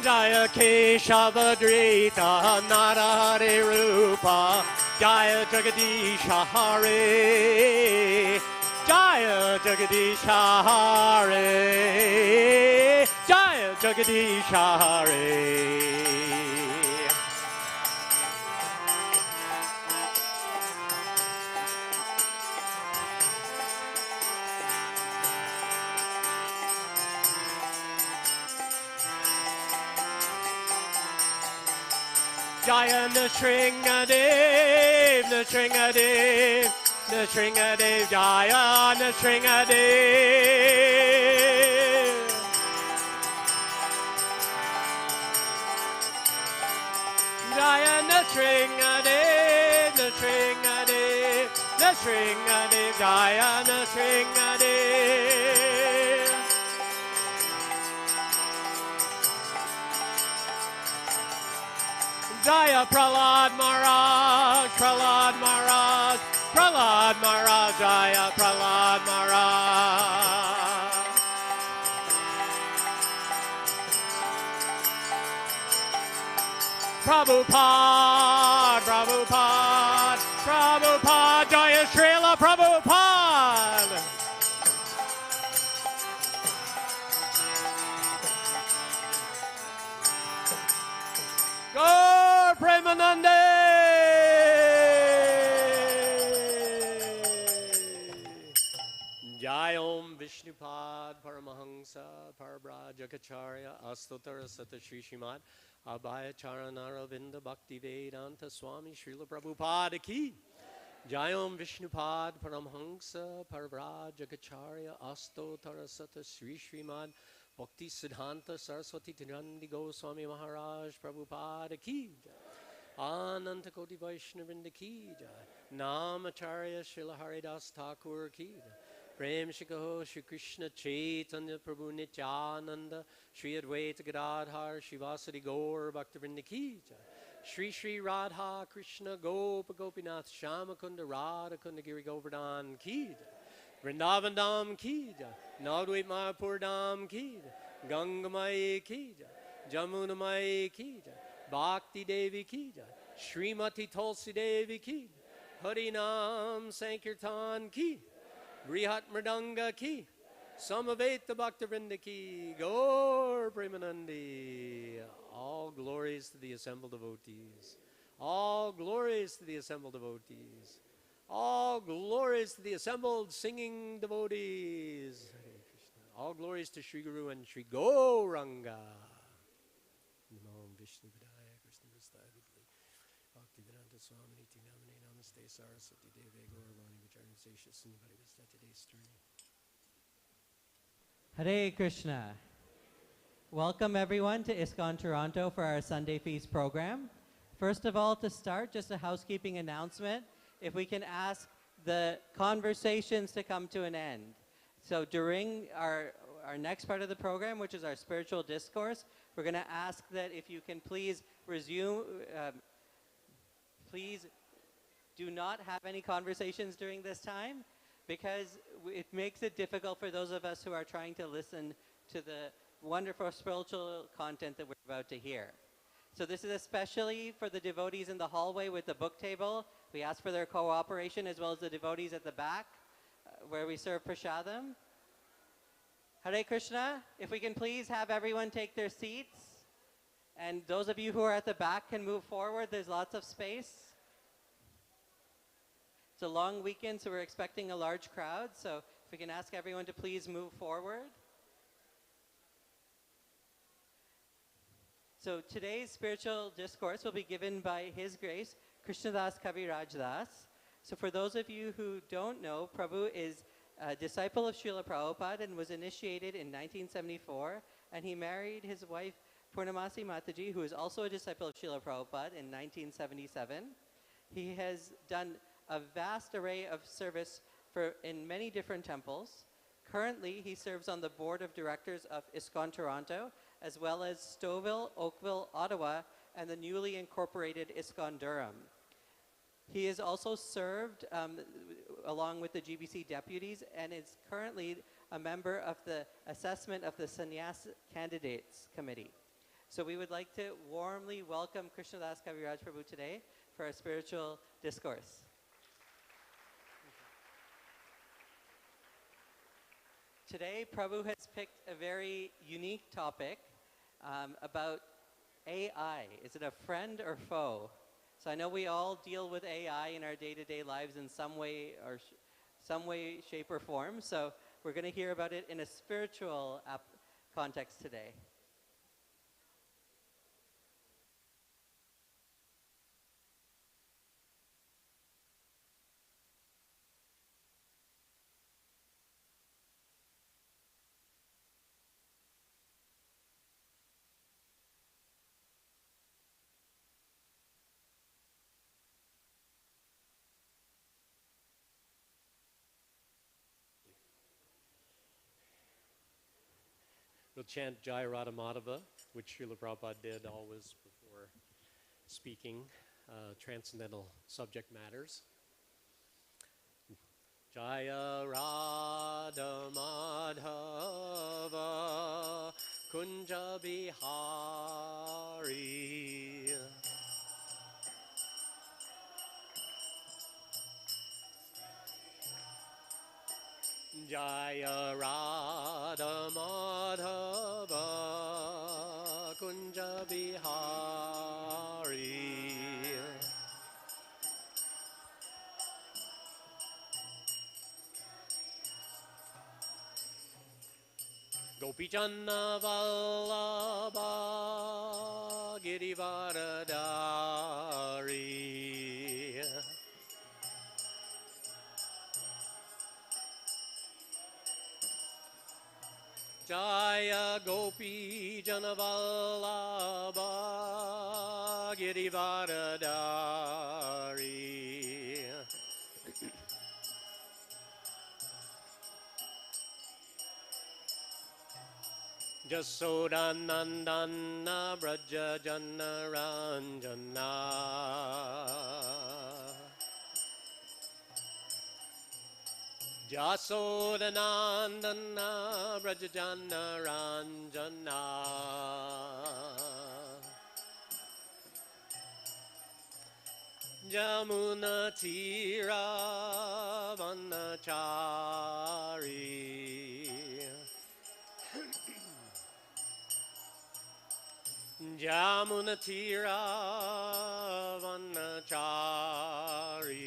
Jaya Keshavadrita Narahari Rupa Jaya Jagadisha Hare Jaya Jagadisha Hare Jaya Jagadisha Hare. Jaya Nrsingadev, Nrsingadev, Nrsingadev, Jaya Nrsingadev. Jaya Nrsingadev, Nrsingadev, Nrsingadev, Jaya Nrsingadev. Jaya Prahlad Maharaj, Prahlad Maharaj, Prahlad Maharaj, Jaya Prahlad Maharaj. Prabhupada, Prabhupada, Prabhupada, Jaya Srila Prabhupada. Gaur Premanande. Jai Om Vishnupad Paramahansa Parabrajacharya Astotara Sata Shri Srimad Abhaya Charanaravinda Bhakti Vedanta Swami Srila Prabhupada Ki. Jai Om Vishnupad Paramahansa Parabrajacharya Astotara Sata Shri Srimad Bhakti Siddhanta Saraswati Tirandi Goswami Maharaj Prabhupada Ki. Ananta Koti Vaishnavinda Ki. Namacharya Srila Haridas Thakur Ki. Prem Shikaho Shri Krishna Chaitanya Prabhu Nityananda Shri Advaita Gadadhar Shivasari Gaur Bhaktivinoda Ki Jai. Shri Shri Radha Krishna Gopa Gopinath Shamakunda Radha Kunda Giri Govardhan Ki Jai. Vrindavan Dham Ki Jai. Navadvip Mayapur Dham Ki Jai. Gangamai Ki Jai. Jamuna Mai Ki Jai. Bhakti Devi Ki Jai. Srimati Tulsi Devi Ki Jai. Harinam Sankirtan Ki. Brihat Mridanga Ki. Samaveta Bhaktivinoda Ki. Gaur Premanandi. All glories to the assembled devotees. All glories to the assembled devotees. All glories to the assembled singing devotees. Hare Krishna. All glories to Sri Guru and Sri Gauranga. Namo Vishnu Padaya Krishna Prasthaya Bhutale Bhakti Vedanta Swami Niti Namane Namaste Saraswati Deve Gauravani Vicharan Sesha Sundari Vista today's story. Hare Krishna. Welcome everyone to ISKCON Toronto for our Sunday Feast program. First of all, to start, just a housekeeping announcement. If we can ask the conversations to come to an end. So during our next part of the program, which is our spiritual discourse, we're going to ask that if you can please resume, please do not have any conversations during this time, because it makes it difficult for those of us who are trying to listen to the wonderful spiritual content that we're about to hear. So this is especially for the devotees in the hallway with the book table. We ask for their cooperation, as well as the devotees at the back where we serve prasadam. Hare Krishna. If we can please have everyone take their seats. And those of you who are at the back can move forward. There's lots of space. It's a long weekend, so we're expecting a large crowd. So if we can ask everyone to please move forward. So today's spiritual discourse will be given by His Grace, Krishnadas Kaviraj Das. So for those of you who don't know, Prabhu is a disciple of Srila Prabhupada and was initiated in 1974. And he married his wife, Purnamasi Mataji, who is also a disciple of Srila Prabhupada, in 1977. He has done a vast array of service in many different temples. Currently, he serves on the board of directors of ISKCON Toronto, as well as Stouffville, Oakville, Ottawa, and the newly incorporated ISKCON Durham. He has also served along with the GBC deputies and is currently a member of the assessment of the Sannyas Candidates Committee. So we would like to warmly welcome Krishnadas Kaviraj Prabhu today for our spiritual discourse. Today, Prabhu has picked a very unique topic about AI. Is it a friend or foe? So I know we all deal with AI in our day-to-day lives in some way, shape, or form. So we're going to hear about it in a spiritual context today. We'll chant Jai Radha Madhava, which Srila Prabhupada did always before speaking transcendental subject matters. Jaya Radha Madhava Kunja Bihari Gopichanna Vallabha Girivaradari. Jaya Gopi Janavallabha Girivaradari. Jasodanandana Braja Janaranjana. Jasodanandana Braja Janaranjana. Jamuna Tira Vanachari. Jamuna Tira Vanachari.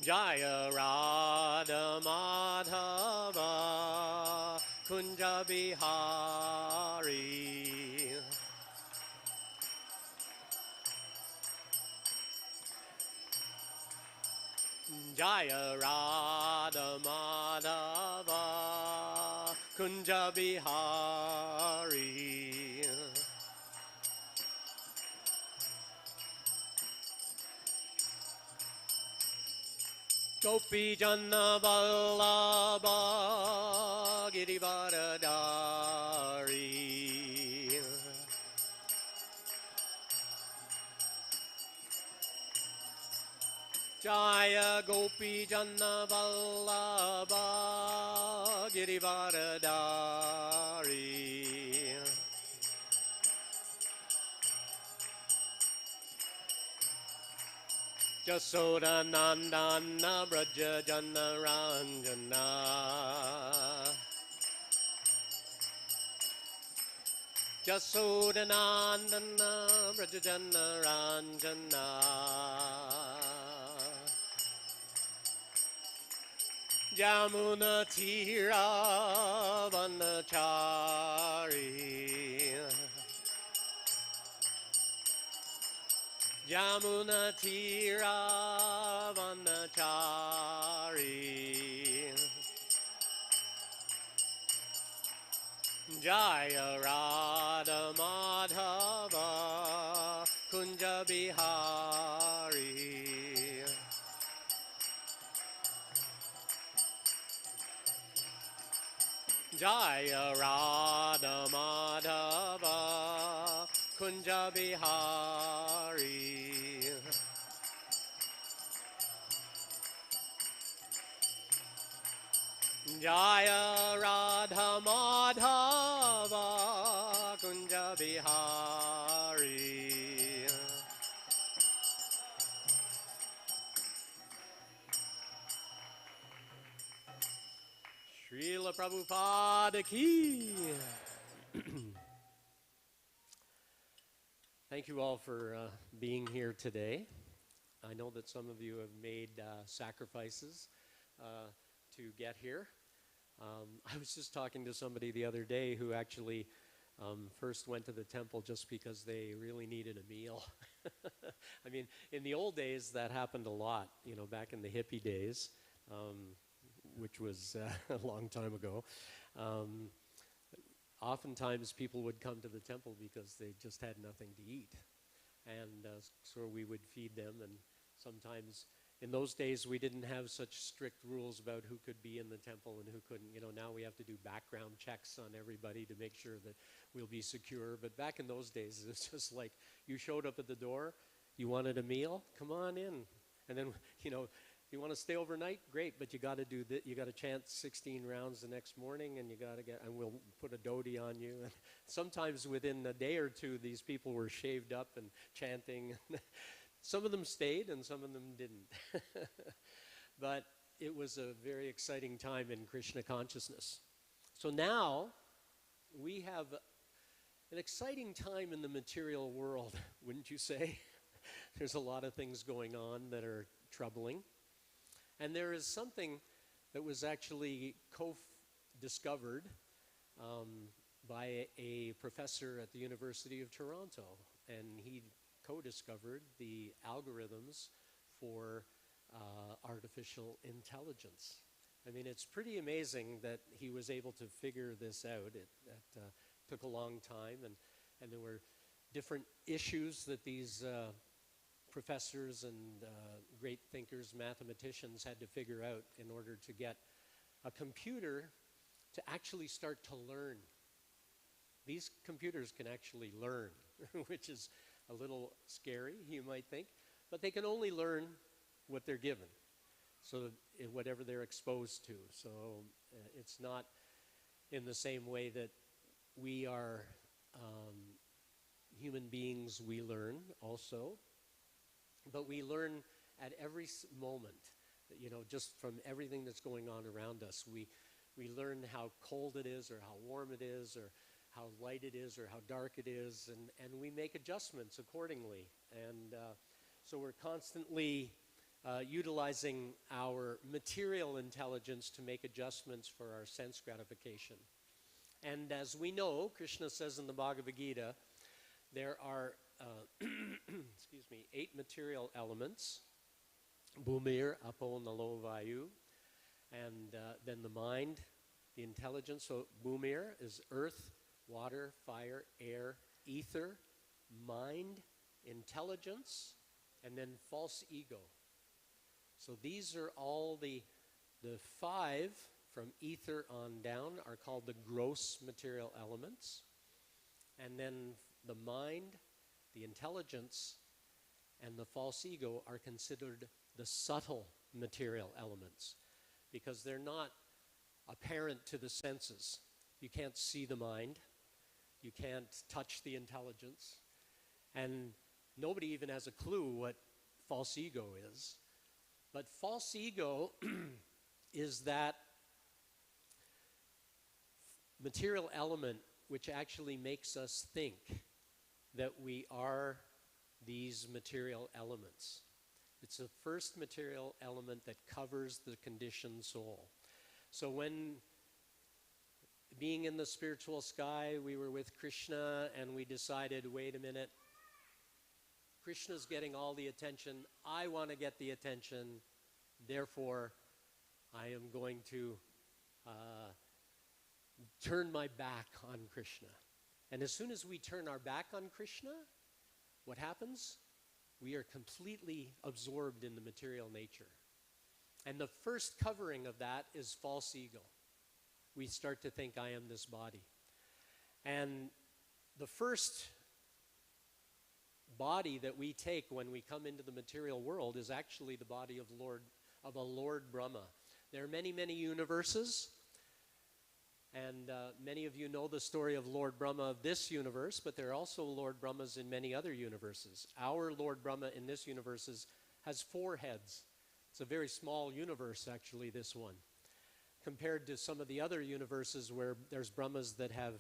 Jaya Radha Madhava Kunja Bihari. Jaya Radha Madhava Kunja Bihari. Gopi Janna Vallabha Girivaradari. Jaya Gopi Janna Vallabha Girivaradari. Jasoda Nandana Braja Janaranjana. Jasoda Nandana Braja Janaranjana. Jamuna Tira Vanachari. Jamuna Tira Vanachari. Jaya Radha Madhava Kunja Bihari. Jaya Radha Madhava Kunja Bihari. Jaya Radha Madhava Kunja Bihari. Srila Prabhupada Ki. Thank you all for being here today. I know that some of you have made sacrifices to get here. I was just talking to somebody the other day who actually first went to the temple just because they really needed a meal. I mean, in the old days, that happened a lot, you know, back in the hippie days, which was a long time ago. Oftentimes, people would come to the temple because they just had nothing to eat. And so we would feed them, and sometimes in those days, we didn't have such strict rules about who could be in the temple and who couldn't. You know, now we have to do background checks on everybody to make sure that we'll be secure. But back in those days, it was just like you showed up at the door, you wanted a meal, come on in. And then, you know, you want to stay overnight? Great, but you got to do that. You got to chant 16 rounds the next morning, and you got to get, and we'll put a dhoti on you. And sometimes within a day or two, these people were shaved up and chanting. Some of them stayed, and some of them didn't. But it was a very exciting time in Krishna consciousness. So now we have an exciting time in the material world, wouldn't you say? There's a lot of things going on that are troubling. And there is something that was actually discovered by a professor at the University of Toronto, and he co-discovered the algorithms for artificial intelligence. I mean, it's pretty amazing that he was able to figure this out. It took a long time, and there were different issues that these professors and great thinkers, mathematicians had to figure out in order to get a computer to actually start to learn. These computers can actually learn, which is a little scary, you might think, but they can only learn what they're given, so whatever they're exposed to. So it's not in the same way that we are human beings, we learn also, but we learn at every moment, you know, just from everything that's going on around us. We learn how cold it is, or how warm it is, or how light it is, or how dark it is, and we make adjustments accordingly. And so we're constantly utilizing our material intelligence to make adjustments for our sense gratification. And as we know, Krishna says in the Bhagavad Gita, there are 8 material elements: Bhumir, Apo, Nalo, Vayu, and then the mind, the intelligence. So Bhumir is earth, water, fire, air, ether, mind, intelligence, and then false ego. So these are all the 5 from ether on down are called the gross material elements. And then the mind, the intelligence, and the false ego are considered the subtle material elements, because they're not apparent to the senses. You can't see the mind, you can't touch the intelligence, and nobody even has a clue what false ego is. But false ego is that material element which actually makes us think that we are these material elements. It's the first material element that covers the conditioned soul. So when being in the spiritual sky, we were with Krishna and we decided, wait a minute, Krishna's getting all the attention, I want to get the attention, therefore I am going to turn my back on Krishna. And as soon as we turn our back on Krishna, what happens? We are completely absorbed in the material nature. And the first covering of that is false ego. We start to think, I am this body. And the first body that we take when we come into the material world is actually the body of a Lord Brahma. There are many, many universes, and many of you know the story of Lord Brahma of this universe, but there are also Lord Brahmas in many other universes. Our Lord Brahma in this universe has 4 heads. It's a very small universe, actually, this one, compared to some of the other universes where there's Brahmas that have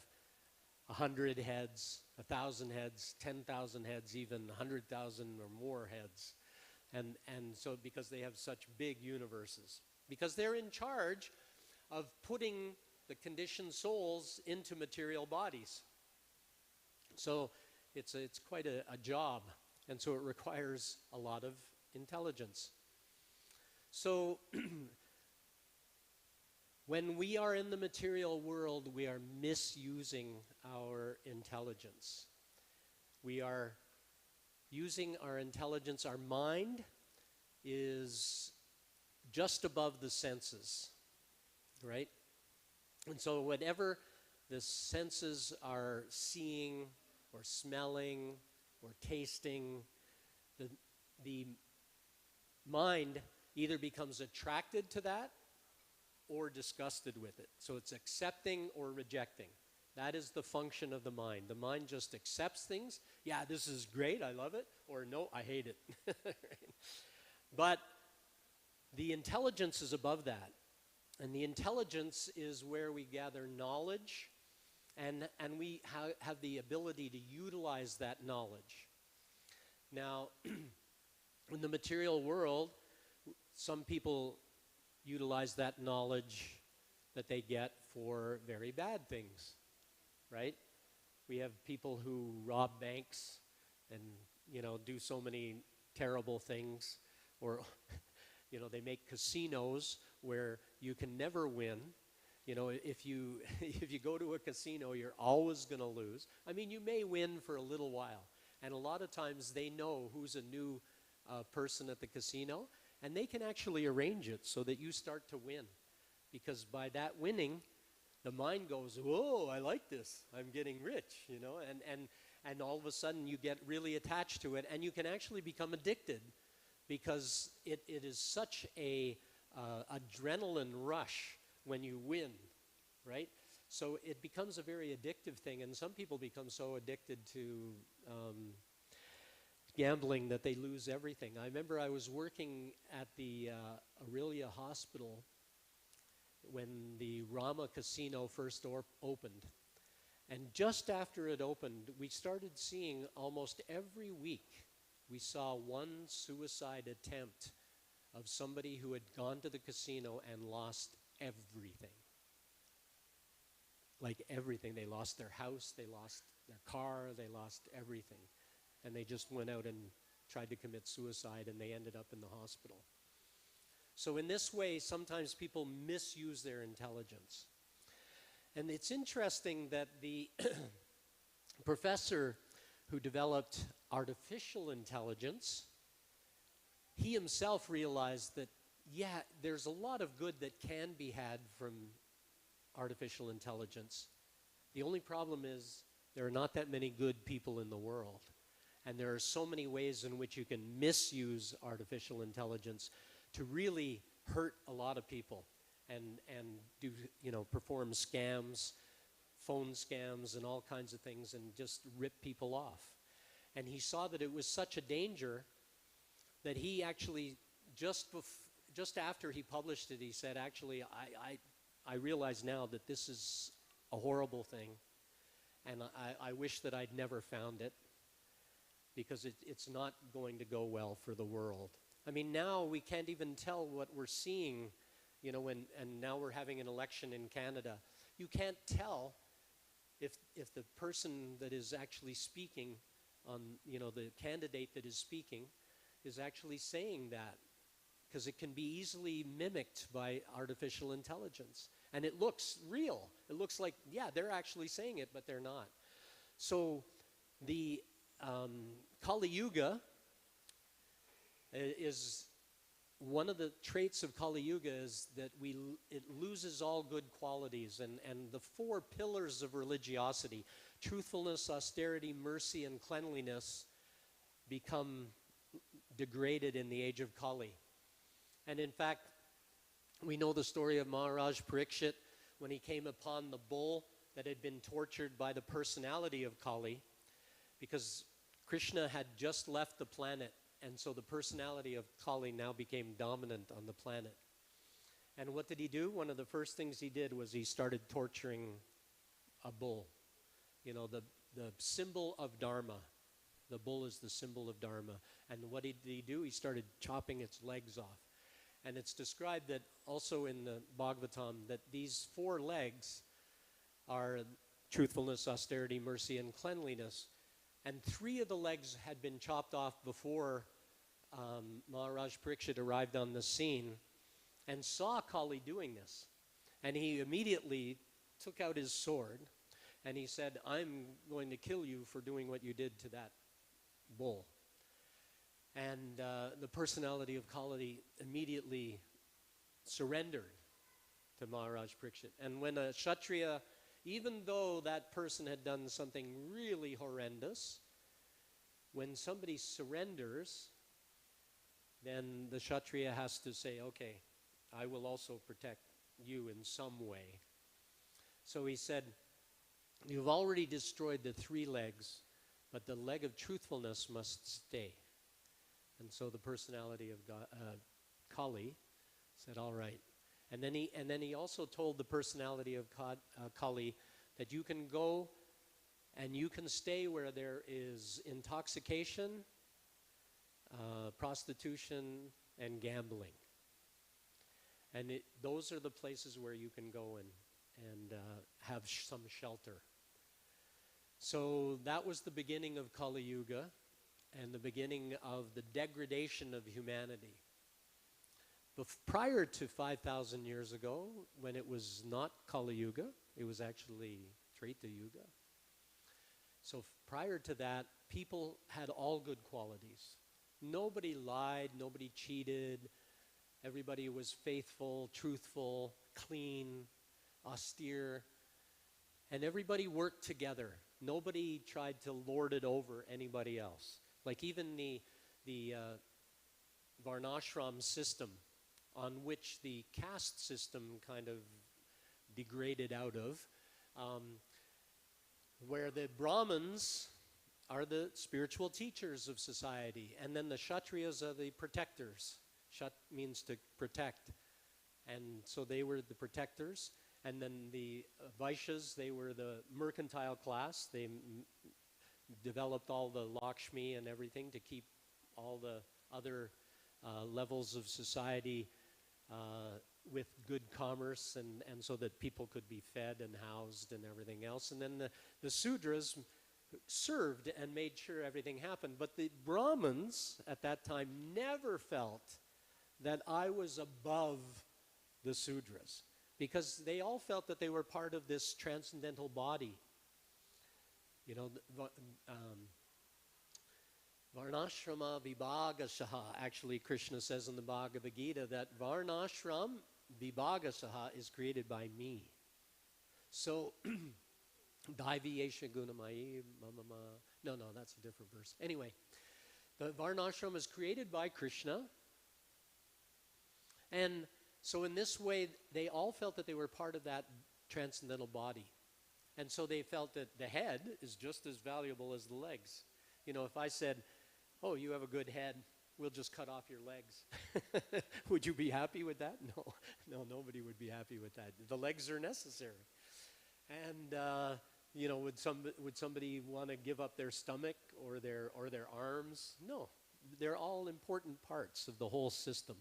100 heads, 1,000 heads, 10,000 heads, even 100,000 or more heads. And so because they have such big universes, because they're in charge of putting the conditioned souls into material bodies. So it's quite a job, and so it requires a lot of intelligence. So when we are in the material world, we are misusing our intelligence. We are using our intelligence. Our mind is just above the senses, right? And so whatever the senses are seeing or smelling or tasting, the mind either becomes attracted to that or disgusted with it. So it's accepting or rejecting. That is the function of the mind. The mind just accepts things. Yeah, this is great, I love it. Or no, I hate it. But the intelligence is above that. And the intelligence is where we gather knowledge, and we have the ability to utilize that knowledge. Now, in the material world, some people utilize that knowledge that they get for very bad things, right? We have people who rob banks and, do so many terrible things, or, they make casinos where you can never win. If you if you go to a casino, you're always going to lose. I mean, you may win for a little while, and a lot of times they know who's a new person at the casino, and they can actually arrange it so that you start to win, because by that winning, the mind goes, "Whoa, I like this. I'm getting rich," and all of a sudden you get really attached to it, and you can actually become addicted, because it is such a adrenaline rush when you win, right? So it becomes a very addictive thing, and some people become so addicted to gambling that they lose everything. I remember I was working at the Aurelia Hospital when the Rama Casino first opened. And just after it opened, we started seeing almost every week, we saw one suicide attempt of somebody who had gone to the casino and lost everything. Like everything. They lost their house, they lost their car, they lost everything. And they just went out and tried to commit suicide, and they ended up in the hospital. So in this way, sometimes people misuse their intelligence. And it's interesting that the professor who developed artificial intelligence, he himself realized that, yeah, there's a lot of good that can be had from artificial intelligence. The only problem is there are not that many good people in the world. And there are so many ways in which you can misuse artificial intelligence to really hurt a lot of people and do, perform scams, phone scams and all kinds of things, and just rip people off. And he saw that it was such a danger that he actually, just after he published it, he said, actually, I realize now that this is a horrible thing, and I wish that I'd never found it, because it's not going to go well for the world. I mean, now we can't even tell what we're seeing, and now we're having an election in Canada. You can't tell if the person that is actually speaking on, the candidate that is speaking is actually saying that, because it can be easily mimicked by artificial intelligence. And it looks real. It looks like, yeah, they're actually saying it, but they're not. So the Kali Yuga is one of the traits of Kali Yuga is that it loses all good qualities, and the four pillars of religiosity, truthfulness, austerity, mercy, and cleanliness, become degraded in the age of Kali. And in fact, we know the story of Maharaj Parikshit when he came upon the bull that had been tortured by the personality of Kali, because Krishna had just left the planet, and so the personality of Kali now became dominant on the planet. And what did he do? One of the first things he did was he started torturing a bull. The symbol of Dharma. The bull is the symbol of Dharma. And what did he do? He started chopping its legs off. And it's described that also in the Bhagavatam that these four legs are truthfulness, austerity, mercy, and cleanliness. And 3 of the legs had been chopped off before Maharaj Parikshit arrived on the scene and saw Kali doing this. And he immediately took out his sword and he said, "I'm going to kill you for doing what you did to that bull." And the personality of Kali immediately surrendered to Maharaj Parikshit. And when a Kshatriya, even though that person had done something really horrendous, when somebody surrenders, then the Kshatriya has to say, okay, I will also protect you in some way. So he said, you've already destroyed the 3 legs, but the leg of truthfulness must stay. And so the personality of Kali said, all right. And then he also told the personality of Kali that you can go and you can stay where there is intoxication, prostitution, and gambling. And those are the places where you can go and have some shelter. So that was the beginning of Kali Yuga and the beginning of the degradation of humanity. Prior to 5,000 years ago, when it was not Kali Yuga, it was actually Treta Yuga. So prior to that, people had all good qualities. Nobody lied, nobody cheated, everybody was faithful, truthful, clean, austere, and everybody worked together. Nobody tried to lord it over anybody else. Like even the Varnashram system, on which the caste system kind of degraded out of, where the Brahmins are the spiritual teachers of society, and then the Kshatriyas are the protectors. Shat means to protect, and so they were the protectors, and then the Vaishyas, they were the mercantile class. They developed all the Lakshmi and everything to keep all the other levels of society with good commerce, and so that people could be fed and housed and everything else. And then the Sudras served and made sure everything happened. But the Brahmins at that time never felt that I was above the Sudras, because they all felt that they were part of this transcendental body. You know, Varnashrama Vibhagasaha, actually Krishna says in the Bhagavad Gita that Varnashram Vibhagasaha is created by me. So, Daivi Yesha Gunamayi Mamama. No, that's a different verse. Anyway, the Varnashram is created by Krishna. And so in this way, they all felt that they were part of that transcendental body. And so they felt that the head is just as valuable as the legs. You know, if I said, oh, you have a good head, we'll just cut off your legs. Would you be happy with that? No, nobody would be happy with that. The legs are necessary. And, you know, would somebody want to give up their stomach or their arms? No, they're all important parts of the whole system.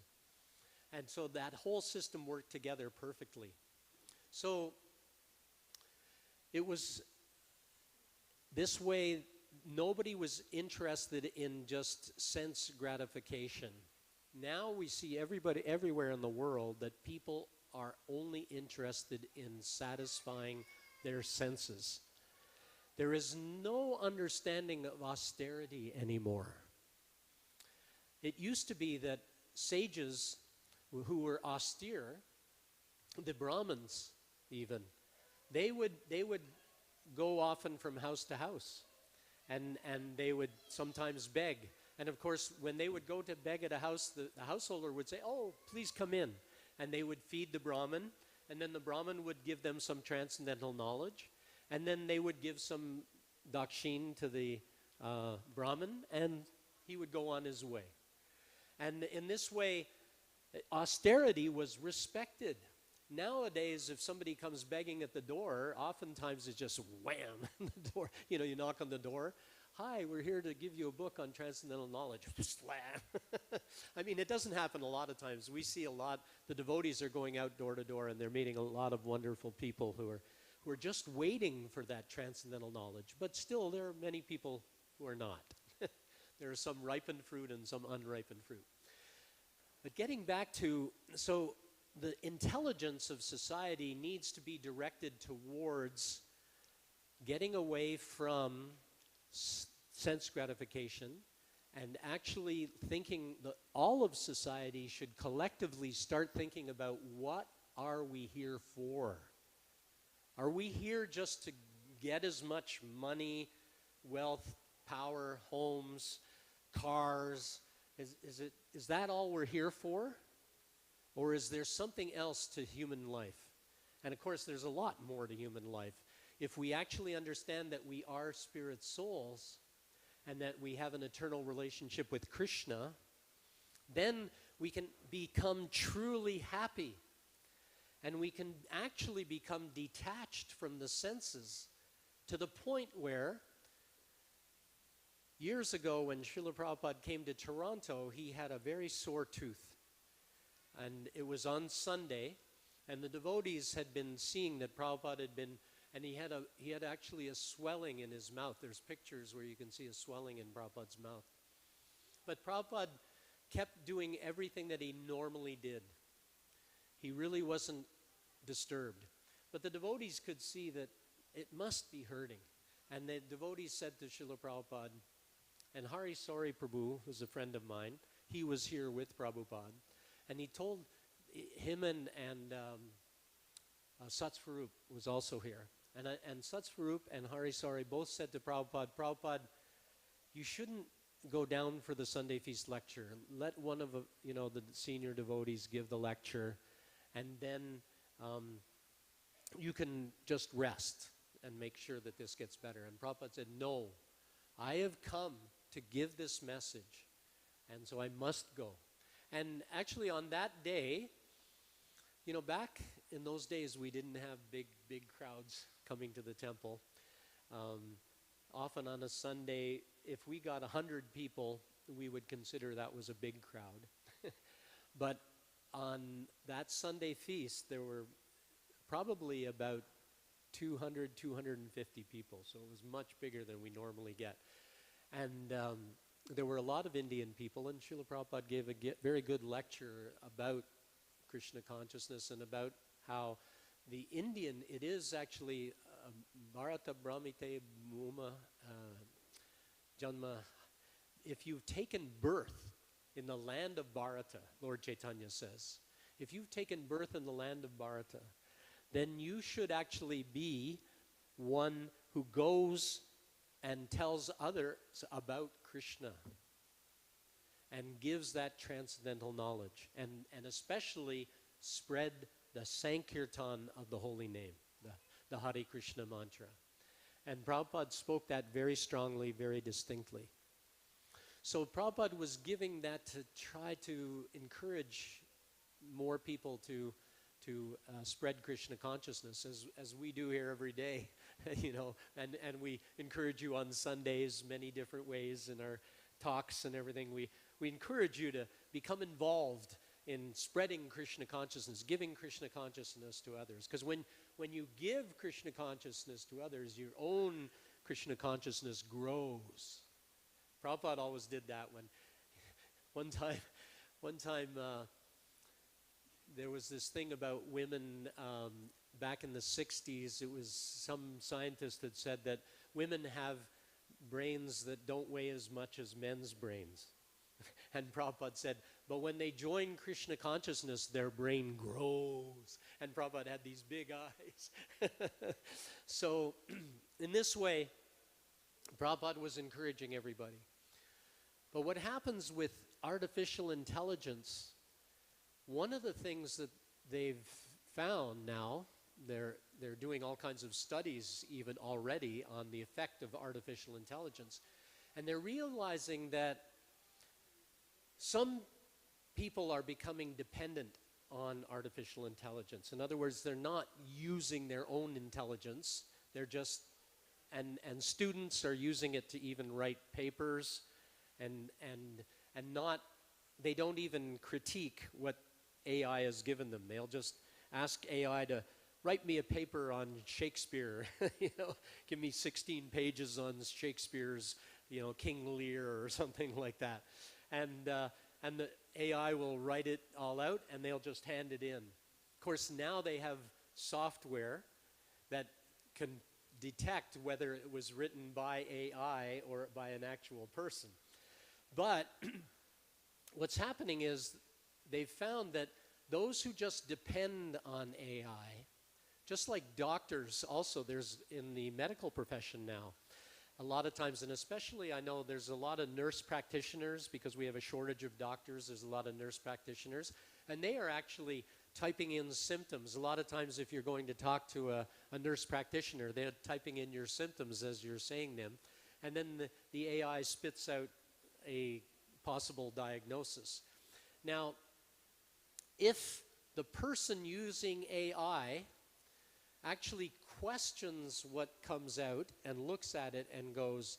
And so that whole system worked together perfectly. So it was this way. Nobody was interested in just sense gratification. Now we see everybody everywhere in the world that people are only interested in satisfying their senses. There is no understanding of austerity anymore. It used to be that sages who were austere, the Brahmins even, they would go often from house to house. And they would sometimes beg. And of course, when they would go to beg at a house, the householder would say, oh, please come in. And they would feed the Brahmin, and then the Brahmin would give them some transcendental knowledge. And then they would give some dakshin to the Brahmin, and he would go on his way. And in this way, austerity was respected. Nowadays, if somebody comes begging at the door, oftentimes it's just wham in the door. You know, you knock on the door. Hi, we're here to give you a book on transcendental knowledge. Slam. I mean, it doesn't happen a lot of times. We see a lot. The devotees are going out door to door, and they're meeting a lot of wonderful people who are just waiting for that transcendental knowledge. But still, there are many people who are not. There are some ripened fruit and some unripened fruit. But getting back to, so the intelligence of society needs to be directed towards getting away from sense gratification and actually thinking that all of society should collectively start thinking about what are we here for? Are we here just to get as much money, wealth, power, homes, cars? Is that all we're here for? Or is there something else to human life? And of course, there's a lot more to human life. If we actually understand that we are spirit souls and that we have an eternal relationship with Krishna, then we can become truly happy. And we can actually become detached from the senses to the point where, years ago when Srila Prabhupada came to Toronto, he had a very sore tooth. And it was on Sunday, and the devotees had been seeing that Prabhupada had been, and he had actually a swelling in his mouth. There's pictures where you can see a swelling in Prabhupada's mouth. But Prabhupada kept doing everything that he normally did. He really wasn't disturbed. But the devotees could see that it must be hurting. And the devotees said to Srila Prabhupada, and Hari Sori Prabhu was a friend of mine, he was here with Prabhupada, and he told him and Satsvarup was also here. And Satsvarup and Hari Sori both said to Prabhupada, Prabhupada, you shouldn't go down for the Sunday feast lecture. Let one of the senior devotees give the lecture, and then you can just rest and make sure that this gets better. And Prabhupada said, no, I have come to give this message, and so I must go. And actually on that day, back in those days we didn't have big crowds coming to the temple. Often on a Sunday, if we got 100 people, we would consider that was a big crowd. But on that Sunday feast, there were probably about 200, 250 people. So it was much bigger than we normally get. And there were a lot of Indian people, and Srila Prabhupada gave a very good lecture about Krishna consciousness and about how the Indian, it is actually Bharata Brahmite Muma Janma. If you've taken birth in the land of Bharata, Lord Chaitanya says, if you've taken birth in the land of Bharata, then you should actually be one who goes and tells others about Krishna and gives that transcendental knowledge, and especially spread the Sankirtan of the holy name, the Hare Krishna mantra. And Prabhupada spoke that very strongly, very distinctly. So Prabhupada was giving that to try to encourage more people to spread Krishna consciousness, as we do here every day, and we encourage you on Sundays many different ways in our talks and everything. We encourage you to become involved in spreading Krishna consciousness, giving Krishna consciousness to others. Because when you give Krishna consciousness to others, your own Krishna consciousness grows. Prabhupada always did that. One time there was this thing about women back in the 60s. It was some scientist that said that women have brains that don't weigh as much as men's brains. And Prabhupada said, but when they join Krishna consciousness, their brain grows. And Prabhupada had these big eyes. So in this way, Prabhupada was encouraging everybody. But what happens with artificial intelligence, one of the things that they've found now, they're doing all kinds of studies even already on the effect of artificial intelligence. And they're realizing that some people are becoming dependent on artificial intelligence. In other words, they're not using their own intelligence. They're just, and students are using it to even write papers, and not, they don't even critique what AI has given them. They'll just ask AI to write me a paper on Shakespeare, give me 16 pages on Shakespeare's, King Lear or something like that. And the AI will write it all out, and they'll just hand it in. Of course, now they have software that can detect whether it was written by AI or by an actual person. But what's happening is they've found that those who just depend on AI, just like doctors also, there's in the medical profession now, a lot of times, and especially I know there's a lot of nurse practitioners because we have a shortage of doctors, there's a lot of nurse practitioners, and they are actually typing in symptoms. A lot of times if you're going to talk to a nurse practitioner, they're typing in your symptoms as you're saying them, and then the AI spits out a possible diagnosis. Now, if the person using AI actually questions what comes out and looks at it and goes,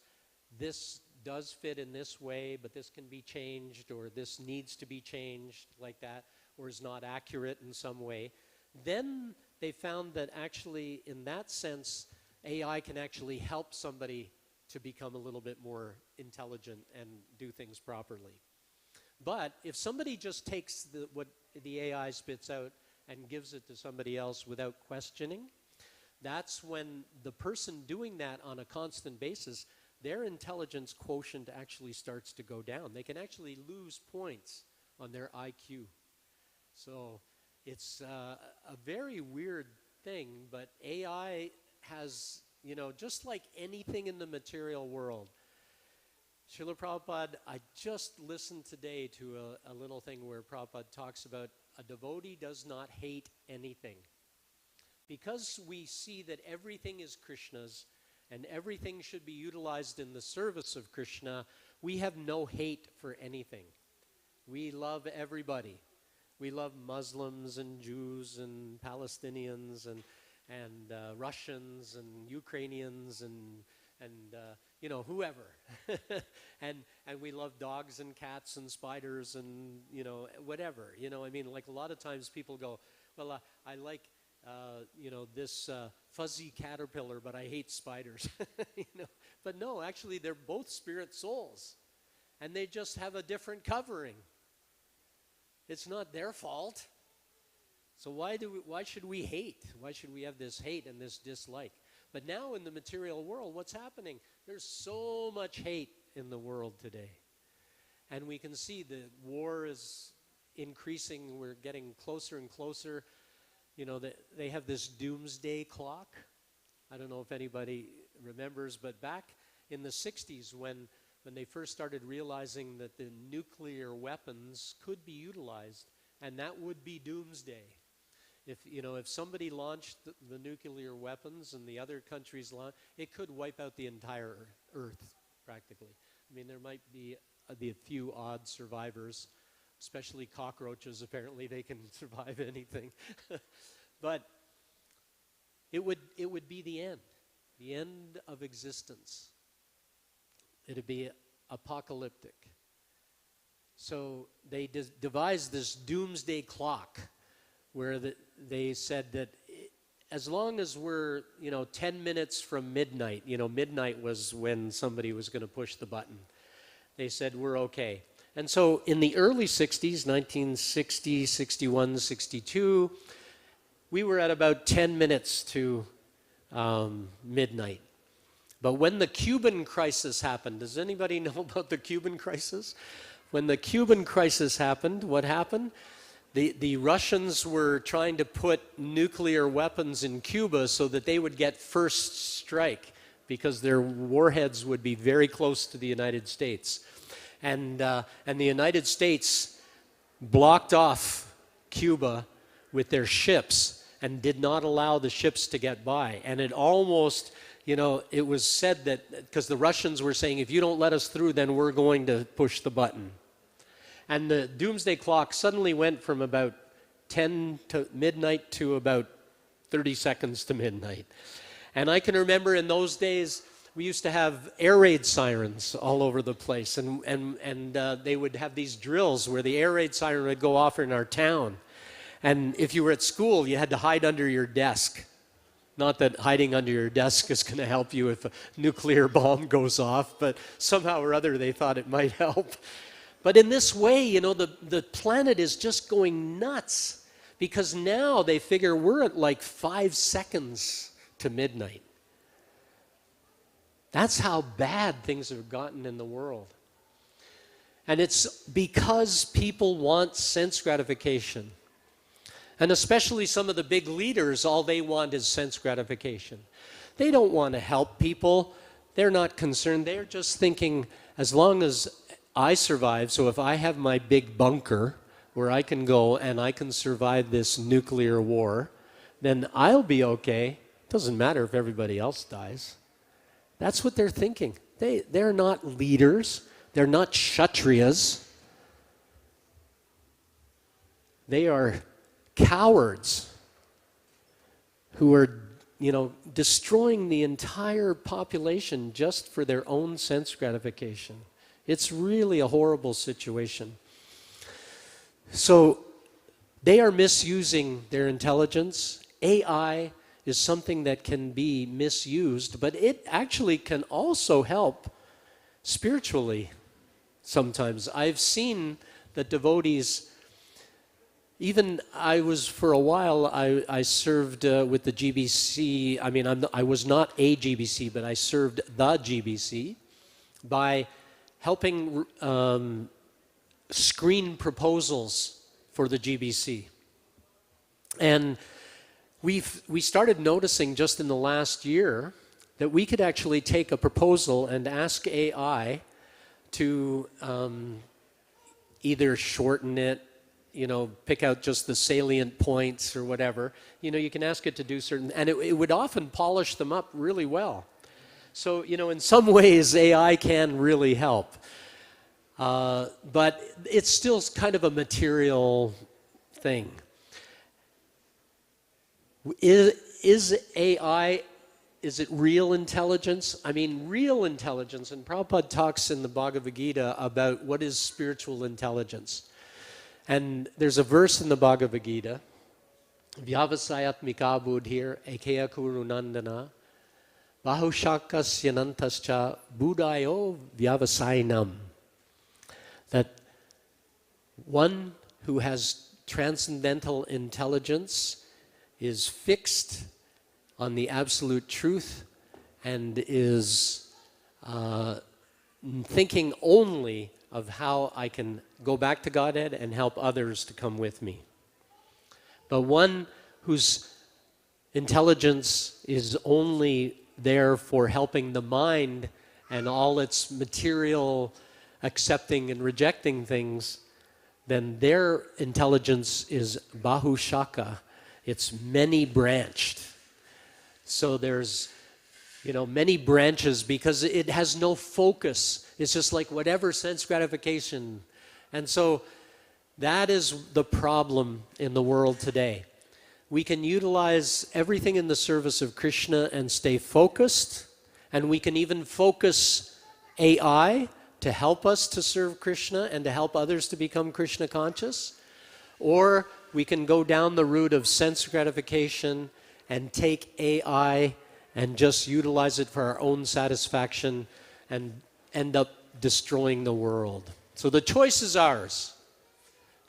this does fit in this way, but this can be changed, or this needs to be changed, like that. or is not accurate in some way, then they found that actually in that sense, AI can actually help somebody to become a little bit more intelligent and do things properly. But if somebody just takes what the AI spits out and gives it to somebody else without questioning, that's when the person doing that on a constant basis, their intelligence quotient actually starts to go down. They can actually lose points on their IQ. So it's a very weird thing, but AI has, you know, just like anything in the material world. Srila Prabhupada, I just listened today to a little thing where Prabhupada talks about a devotee does not hate anything. Because we see that everything is Krishna's and everything should be utilized in the service of Krishna, we have no hate for anything. We love everybody. We love Muslims and Jews and Palestinians and Russians and Ukrainians and you know, whoever. and we love dogs and cats and spiders and, you know, whatever. You know, I mean, like a lot of times people go, well, I like, you know, this fuzzy caterpillar, but I hate spiders. You know? But no, actually, they're both spirit souls. And they just have a different covering. It's not their fault. So why should we hate? Why should we have this hate and this dislike? But now in the material world, what's happening? There's so much hate in the world today. And we can see the war is increasing. We're getting closer and closer. You know, they have this doomsday clock. I don't know if anybody remembers, but back in the 60s when they first started realizing that the nuclear weapons could be utilized, and that would be doomsday. If somebody launched the nuclear weapons and the other countries launched, it could wipe out the entire Earth, practically. I mean, there might be a few odd survivors, especially cockroaches. Apparently, they can survive anything. But it would be the end of existence. It'd be apocalyptic. So they devised this doomsday clock, where they said that as long as we're, 10 minutes from midnight, midnight was when somebody was going to push the button. They said we're okay. And so in the early 60s, 1960, 61, 62, we were at about 10 minutes to midnight. But when the Cuban crisis happened, does anybody know about the Cuban crisis? When the Cuban crisis happened, what happened? The Russians were trying to put nuclear weapons in Cuba so that they would get first strike because their warheads would be very close to the United States. And the United States blocked off Cuba with their ships and did not allow the ships to get by. And it almost, it was said that, because the Russians were saying, if you don't let us through, then we're going to push the button. And the doomsday clock suddenly went from about 10 to midnight to about 30 seconds to midnight. And I can remember in those days, we used to have air raid sirens all over the place. And they would have these drills where the air raid siren would go off in our town. And if you were at school, you had to hide under your desk. Not that hiding under your desk is going to help you if a nuclear bomb goes off, but somehow or other they thought it might help. But in this way, the planet is just going nuts because now they figure we're at like 5 seconds to midnight. That's how bad things have gotten in the world. And it's because people want sense gratification. And especially some of the big leaders, all they want is sense gratification. They don't want to help people. They're not concerned. They're just thinking, as long as I survive, so if I have my big bunker where I can go and I can survive this nuclear war, then I'll be okay. Doesn't matter if everybody else dies. That's what they're thinking. They're not leaders. They're not kshatriyas. They are cowards who are, destroying the entire population just for their own sense gratification. It's really a horrible situation. So they are misusing their intelligence. AI is something that can be misused, but it actually can also help spiritually sometimes. I've seen that devotees, even I was for a while, I served with the GBC. I mean, I was not a GBC, but I served the GBC by helping screen proposals for the GBC. And we started noticing just in the last year that we could actually take a proposal and ask AI to either shorten it, pick out just the salient points or whatever. You can ask it to do certain, and it would often polish them up really well. So, in some ways, AI can really help. But it's still kind of a material thing. Is AI, is it real intelligence? I mean, real intelligence, and Prabhupada talks in the Bhagavad Gita about what is spiritual intelligence. And there's a verse in the Bhagavad Gita, Vyavasayatmika buddhir ekeya kuru nandana bahushakasya nantascha buddhayo vyavasainam. That one who has transcendental intelligence is fixed on the absolute truth and is thinking only of how I can go back to Godhead and help others to come with me. But one whose intelligence is only there for helping the mind and all its material accepting and rejecting things, then their intelligence is bahushaka. It's many-branched. So there's, many branches because it has no focus. It's just like whatever sense gratification. And so that is the problem in the world today. We can utilize everything in the service of Krishna and stay focused, and we can even focus AI to help us to serve Krishna and to help others to become Krishna conscious. Or we can go down the route of sense gratification and take AI and just utilize it for our own satisfaction and end up destroying the world. So the choice is ours.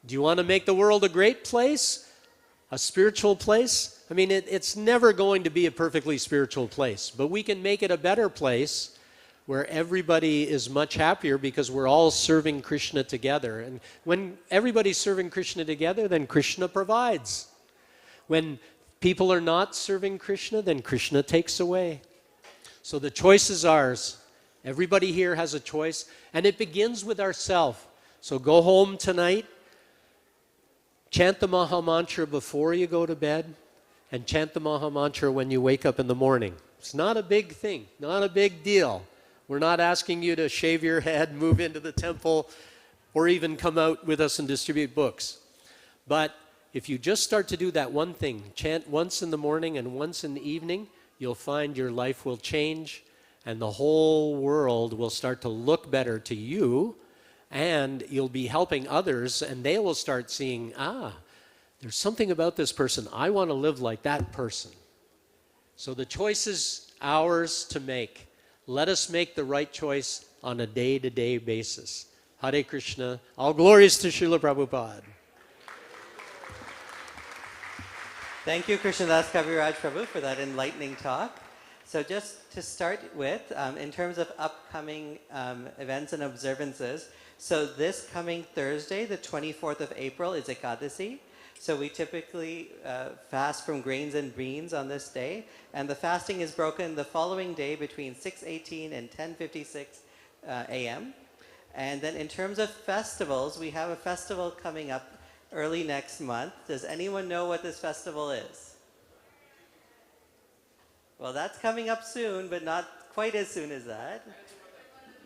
Do you want to make the world a great place? A spiritual place? I mean, it's never going to be a perfectly spiritual place, but we can make it a better place where everybody is much happier because we're all serving Krishna together. And when everybody's serving Krishna together, then Krishna provides. When people are not serving Krishna, then Krishna takes away. So the choice is ours. Everybody here has a choice, and it begins with ourselves. So go home tonight, chant the Maha Mantra before you go to bed, and chant the Maha Mantra when you wake up in the morning. It's not a big thing, not a big deal. We're not asking you to shave your head, move into the temple, or even come out with us and distribute books. But if you just start to do that one thing, chant once in the morning and once in the evening, you'll find your life will change and the whole world will start to look better to you, and you'll be helping others, and they will start seeing, there's something about this person. I want to live like that person. So the choice is ours to make. Let us make the right choice on a day-to-day basis. Hare Krishna. All glories to Srila Prabhupada. Thank you, Krishnadas Kaviraj Prabhu, for that enlightening talk. So just to start with, in terms of upcoming events and observances, so this coming Thursday, the 24th of April, is Ekadasi. So we typically fast from grains and beans on this day, and the fasting is broken the following day between 6:18 and 10:56 a.m. And then in terms of festivals, we have a festival coming up early next month. Does anyone know what this festival is? Well, that's coming up soon, but not quite as soon as that.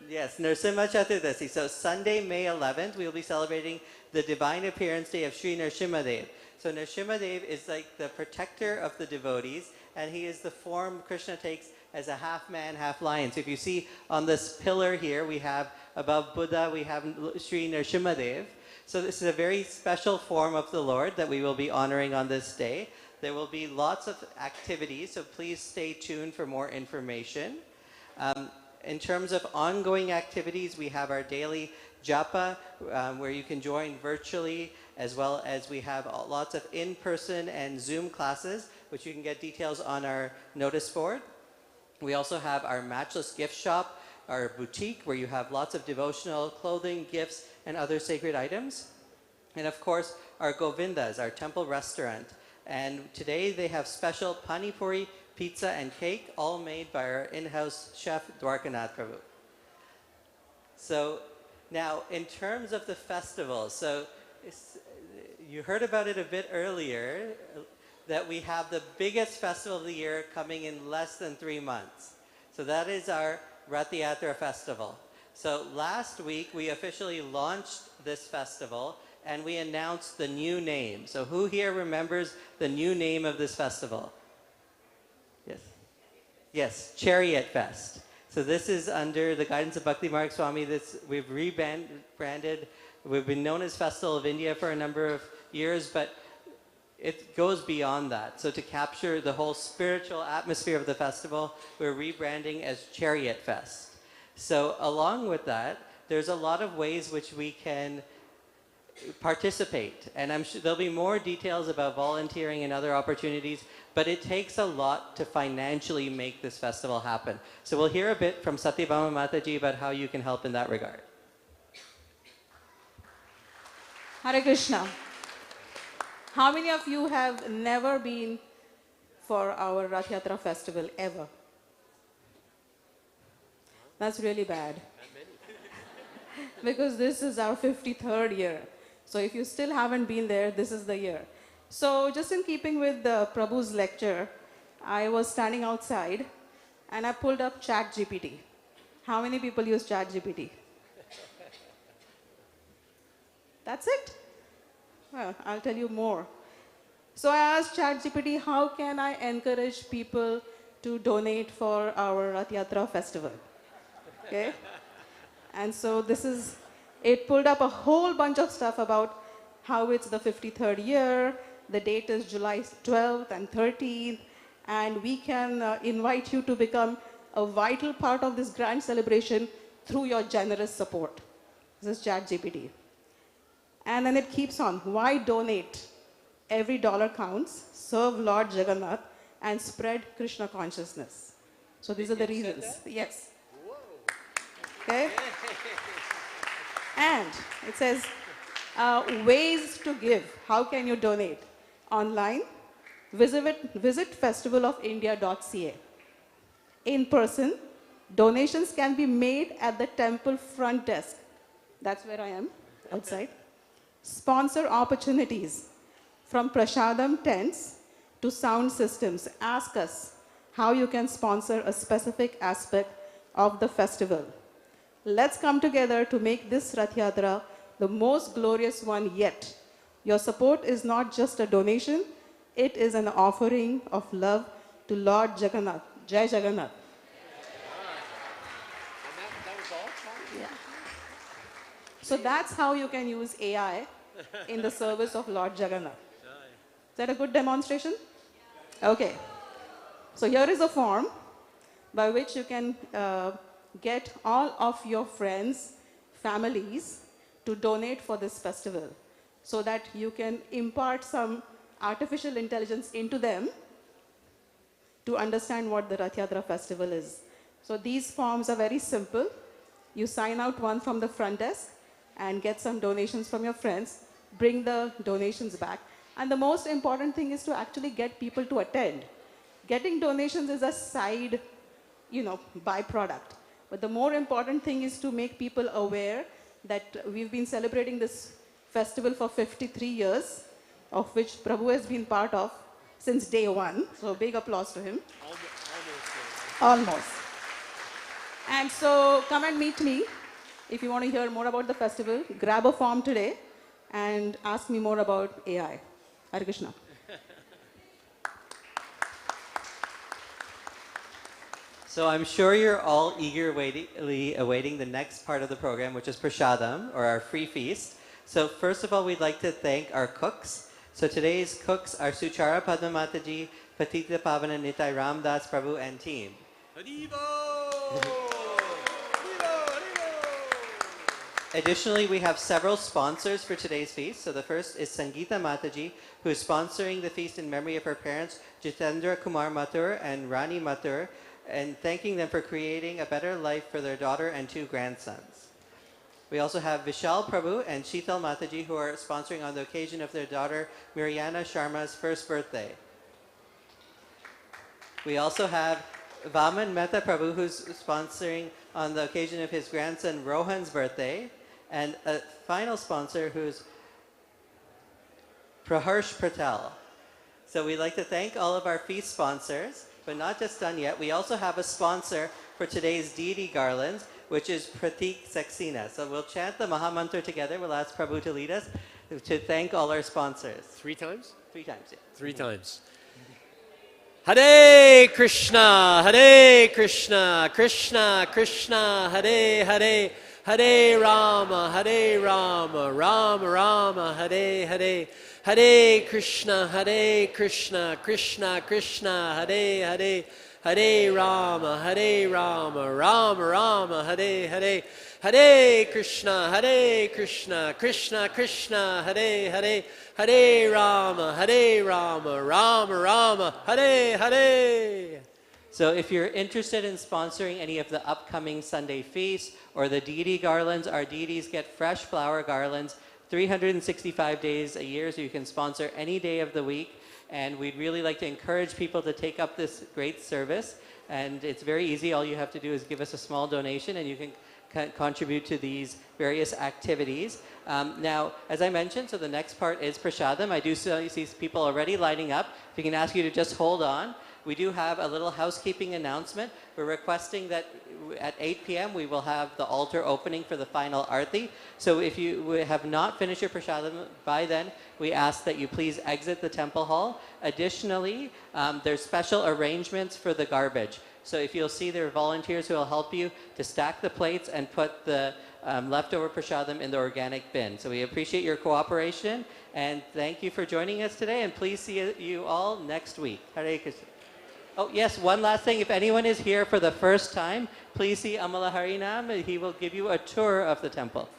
Yes, Nrsimha Chaturdasi. So Sunday, May 11th, we will be celebrating the Divine Appearance Day of Sri Nrsimhadev. So Nrsimhadev is like the protector of the devotees, and he is the form Krishna takes as a half man, half lion. So if you see on this pillar here, we have above Buddha, we have Sri Nrsimhadev. So this is a very special form of the Lord that we will be honoring on this day. There will be lots of activities, so please stay tuned for more information. In terms of ongoing activities, we have our daily japa, where you can join virtually, as well as we have lots of in-person and Zoom classes, which you can get details on our notice board. We also have our Matchless Gift Shop, our boutique, where you have lots of devotional clothing, gifts, and other sacred items. And of course, our Govindas, our temple restaurant. And today they have special pani puri, pizza, and cake, all made by our in-house chef, Dwarkanath Prabhu. So now, in terms of the festival, you heard about it a bit earlier, that we have the biggest festival of the year coming in less than 3 months. So that is our Rath Yatra festival. So last week, we officially launched this festival, and we announced the new name. So who here remembers the new name of this festival? Yes. Yes, Chariot Fest. So this is under the guidance of Bhakti Marg Swami. We've rebranded. We've been known as Festival of India for a number of years, but it goes beyond that. So to capture the whole spiritual atmosphere of the festival, we're rebranding as Chariot Fest. So along with that, there's a lot of ways which we can participate. And I'm sure there'll be more details about volunteering and other opportunities, but it takes a lot to financially make this festival happen. So we'll hear a bit from Satyabhama Mataji about how you can help in that regard. Hare Krishna. How many of you have never been for our Rath Yatra festival ever? That's really bad. Because this is our 53rd year. So if you still haven't been there, this is the year. So just in keeping with the Prabhu's lecture, I was standing outside and I pulled up ChatGPT. How many people use ChatGPT? That's it? Well, I'll tell you more. So I asked ChatGPT, how can I encourage people to donate for our Rath Yatra festival? Okay? And so it pulled up a whole bunch of stuff about how it's the 53rd year, the date is July 12th and 13th, and we can invite you to become a vital part of this grand celebration through your generous support. This is ChatGPT. And then it keeps on. Why donate? Every dollar counts. Serve Lord Jagannath and spread Krishna consciousness. So these are the reasons. Yes. Okay. And it says ways to give. How can you donate? Online. Visit festivalofIndia.ca. In person, donations can be made at the temple front desk. That's where I am, outside. Sponsor opportunities, from Prasadam tents to sound systems. Ask us how you can sponsor a specific aspect of the festival. Let's come together to make this Rath Yatra the most glorious one yet. Your support is not just a donation, it is an offering of love to Lord Jagannath. Jai Jagannath. Yeah. So that's how you can use AI in the service of Lord Jagannath. Is that a good demonstration? Okay. So here is a form by which you can get all of your friends, families to donate for this festival so that you can impart some artificial intelligence into them to understand what the Rath Yatra festival is. So these forms are very simple. You sign out one from the front desk and get some donations from your friends, bring the donations back. And the most important thing is to actually get people to attend. Getting donations is a side, byproduct. But the more important thing is to make people aware that we've been celebrating this festival for 53 years, of which Prabhu has been part of since day one. So big applause to him. Almost. And so come and meet me if you want to hear more about the festival. Grab a form today and ask me more about AI. Hare Krishna. So I'm sure you're all eagerly awaiting the next part of the program, which is Prasadam, or our free feast. So first of all, we'd like to thank our cooks. So today's cooks are Suchara Padma Mataji, Patita Pavana Nitai Ramdas Prabhu, and team. Additionally, we have several sponsors for today's feast. So the first is Sangeeta Mataji, who is sponsoring the feast in memory of her parents, Jitendra Kumar Mathur and Rani Mathur, and thanking them for creating a better life for their daughter and 2 grandsons. We also have Vishal Prabhu and Sheetal Mataji, who are sponsoring on the occasion of their daughter Mariana Sharma's first birthday. We also have Vaman Mehta Prabhu, who's sponsoring on the occasion of his grandson Rohan's birthday. And a final sponsor who's Praharsh Patel. So we'd like to thank all of our feast sponsors, but not just done yet. We also have a sponsor for today's deity garlands, which is Pratik Saxena. So we'll chant the Mahamantra together. We'll ask Prabhu to lead us to thank all our sponsors. 3 times? 3 times, yeah. 3 times. Hare Krishna, Krishna Krishna, Hare Hare, Hare Rama, Rama Rama, Hare Hare. Hare Krishna, Krishna Krishna, Hare Hare. Hare Rama, Rama Rama, Hare Hare. Hare Krishna, Krishna Krishna, Hare Hare. Hare Rama, Rama Rama, Hare Hare. So if you're interested in sponsoring any of the upcoming Sunday feasts or the deity garlands, our deities get fresh flower garlands 365 days a year, so you can sponsor any day of the week. And we'd really like to encourage people to take up this great service. And it's very easy. All you have to do is give us a small donation and you can contribute to these various activities. Now, as I mentioned, so the next part is Prashadam. I do see people already lining up. If we can ask you to just hold on. We do have a little housekeeping announcement. We're requesting that at 8 p.m. we will have the altar opening for the final arti. So if you have not finished your prashadam by then, we ask that you please exit the temple hall. Additionally, there's special arrangements for the garbage. So if you'll see, there are volunteers who will help you to stack the plates and put the leftover prashadam in the organic bin. So we appreciate your cooperation and thank you for joining us today. And please see you all next week. Hare Krishna. Oh, yes, one last thing. If anyone is here for the first time, please see Amala Harinam. He will give you a tour of the temple.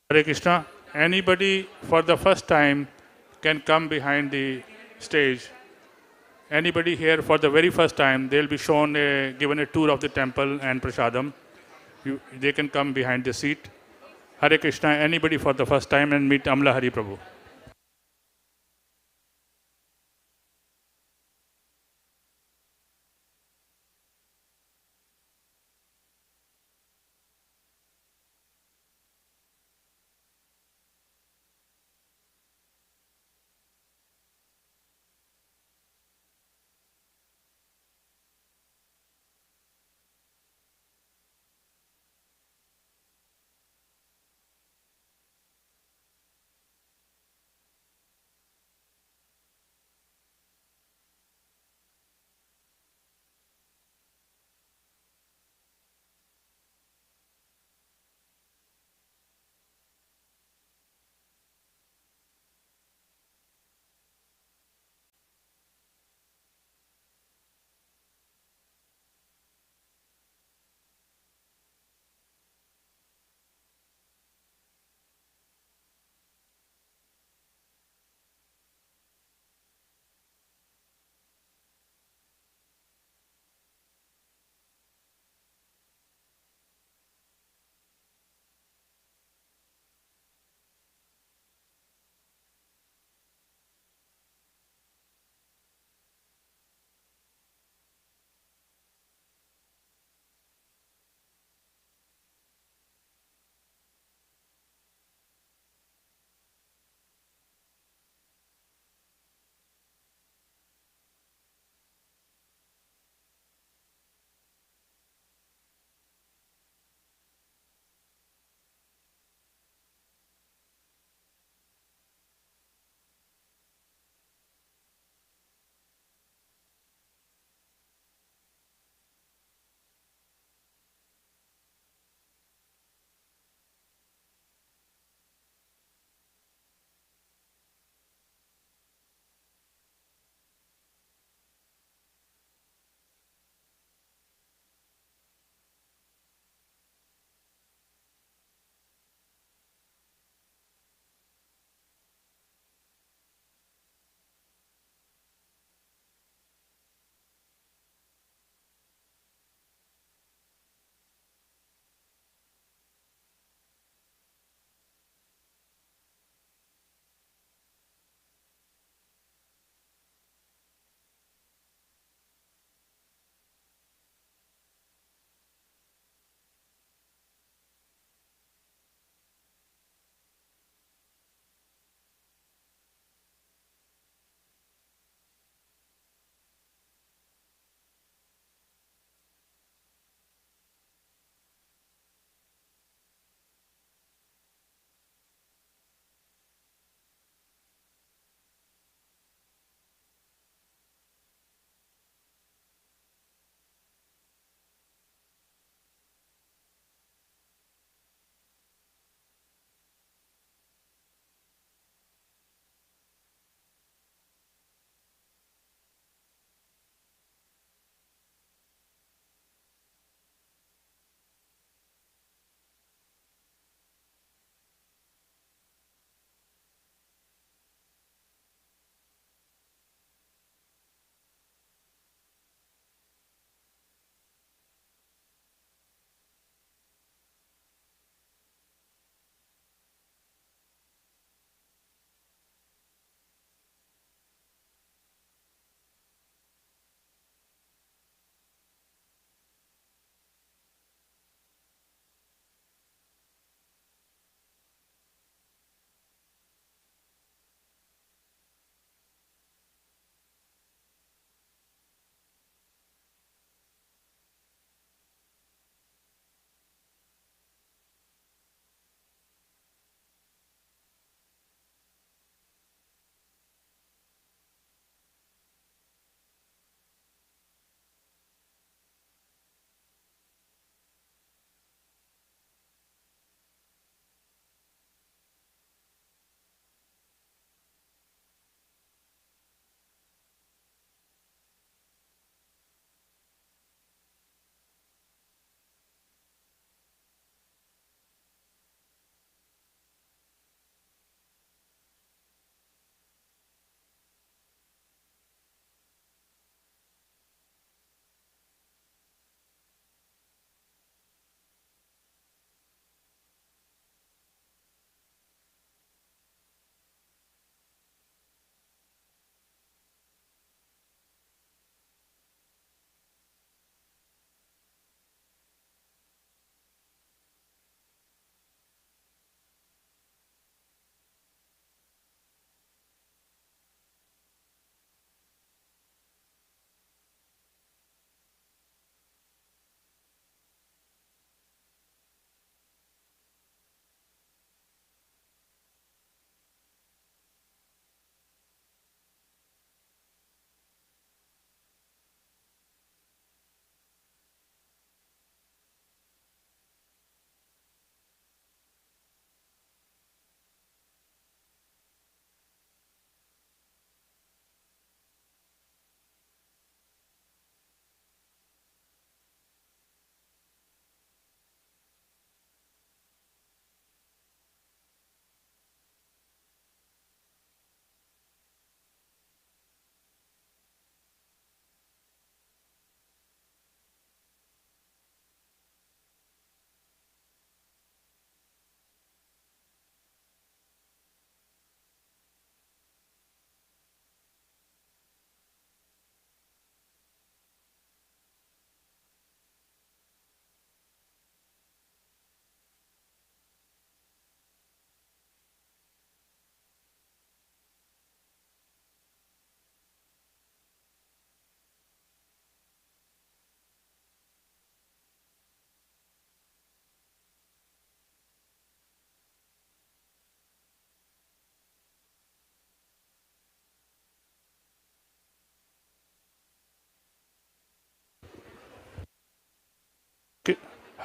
Hare Krishna. Anybody for the first time can come behind the stage. Anybody here for the very first time, they'll be given a tour of the temple and prasadam. They can come behind the seat. Hare Krishna. Anybody for the first time and meet Amla Hari Prabhu.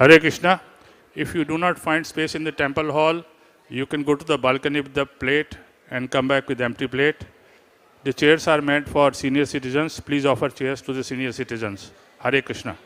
Hare Krishna. If you do not find space in the temple hall, you can go to the balcony with the plate and come back with empty plate. The chairs are meant for senior citizens. Please offer chairs to the senior citizens. Hare Krishna.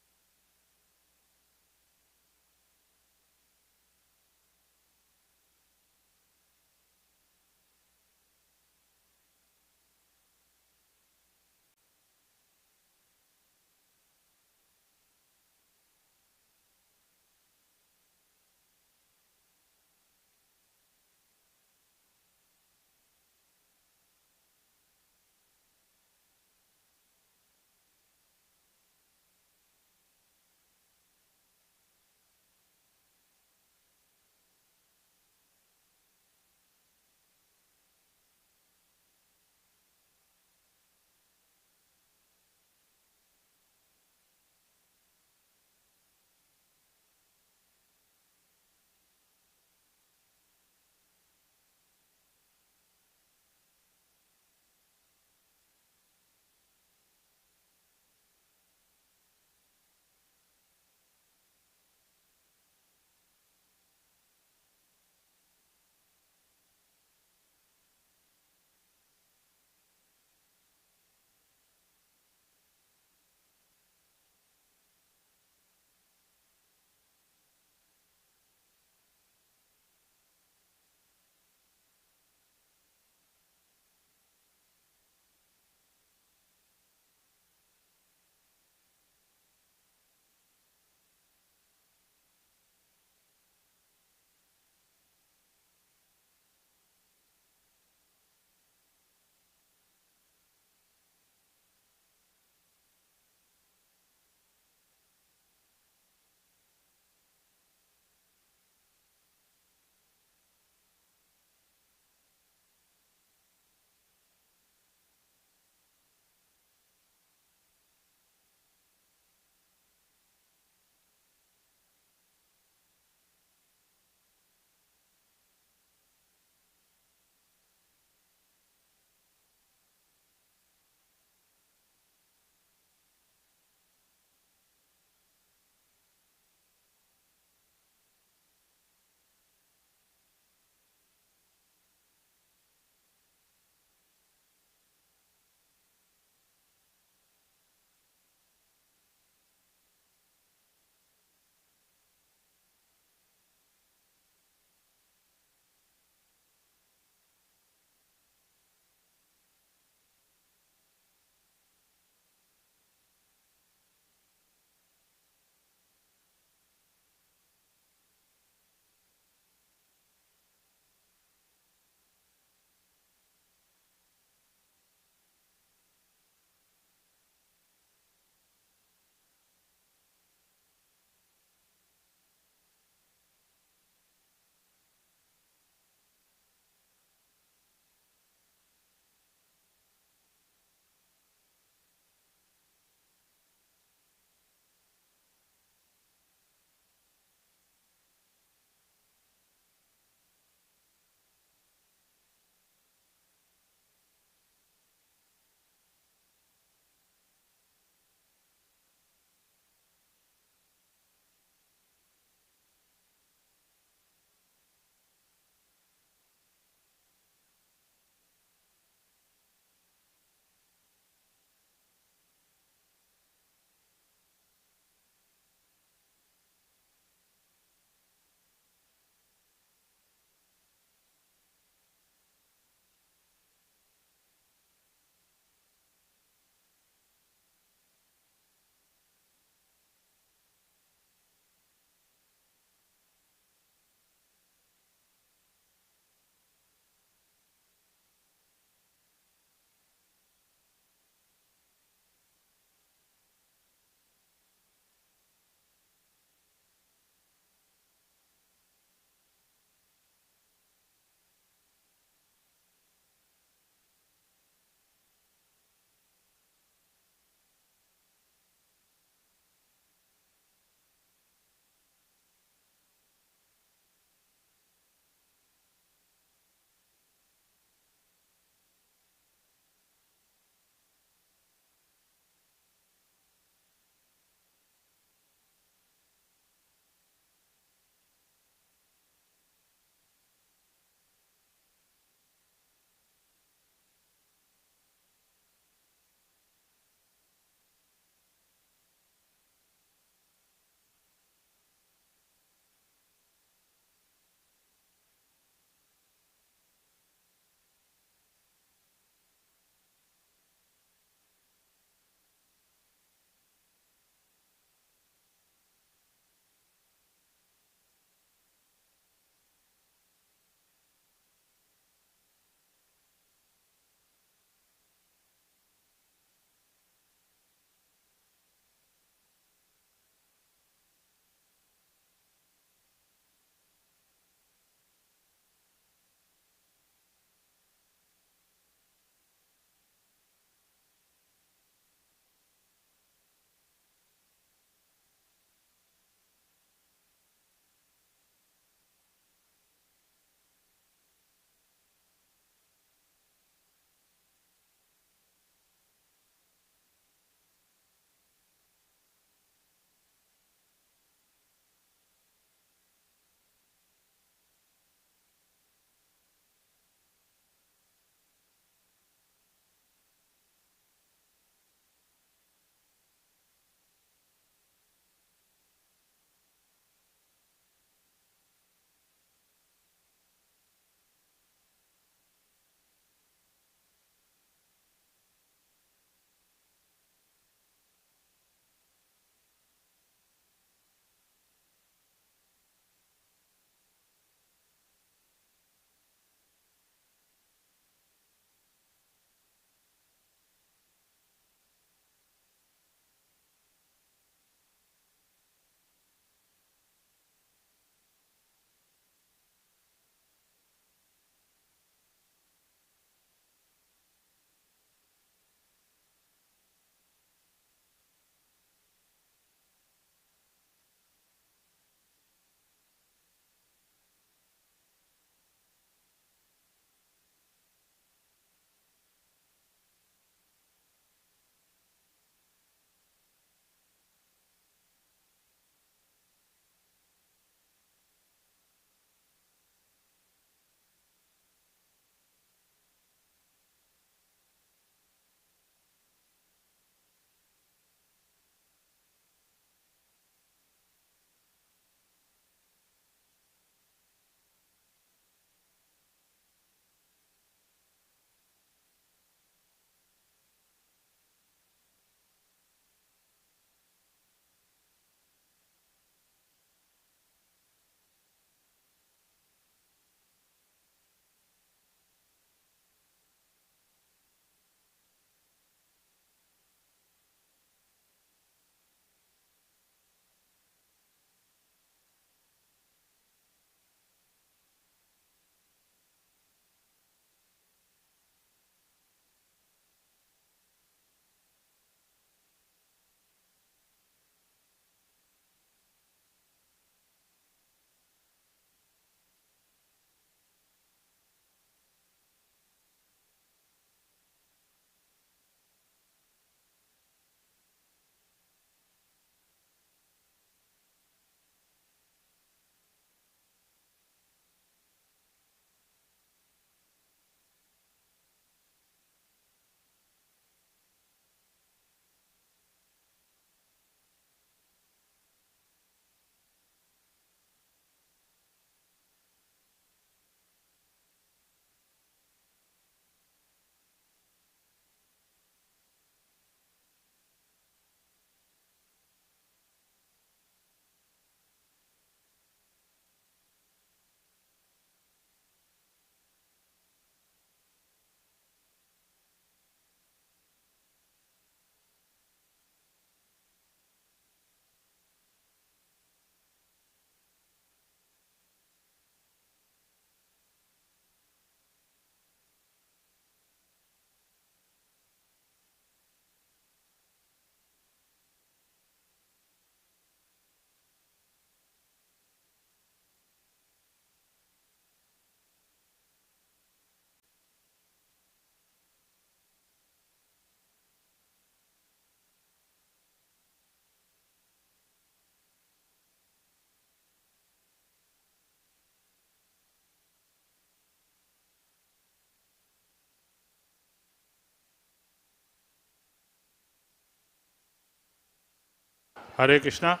Hare Krishna.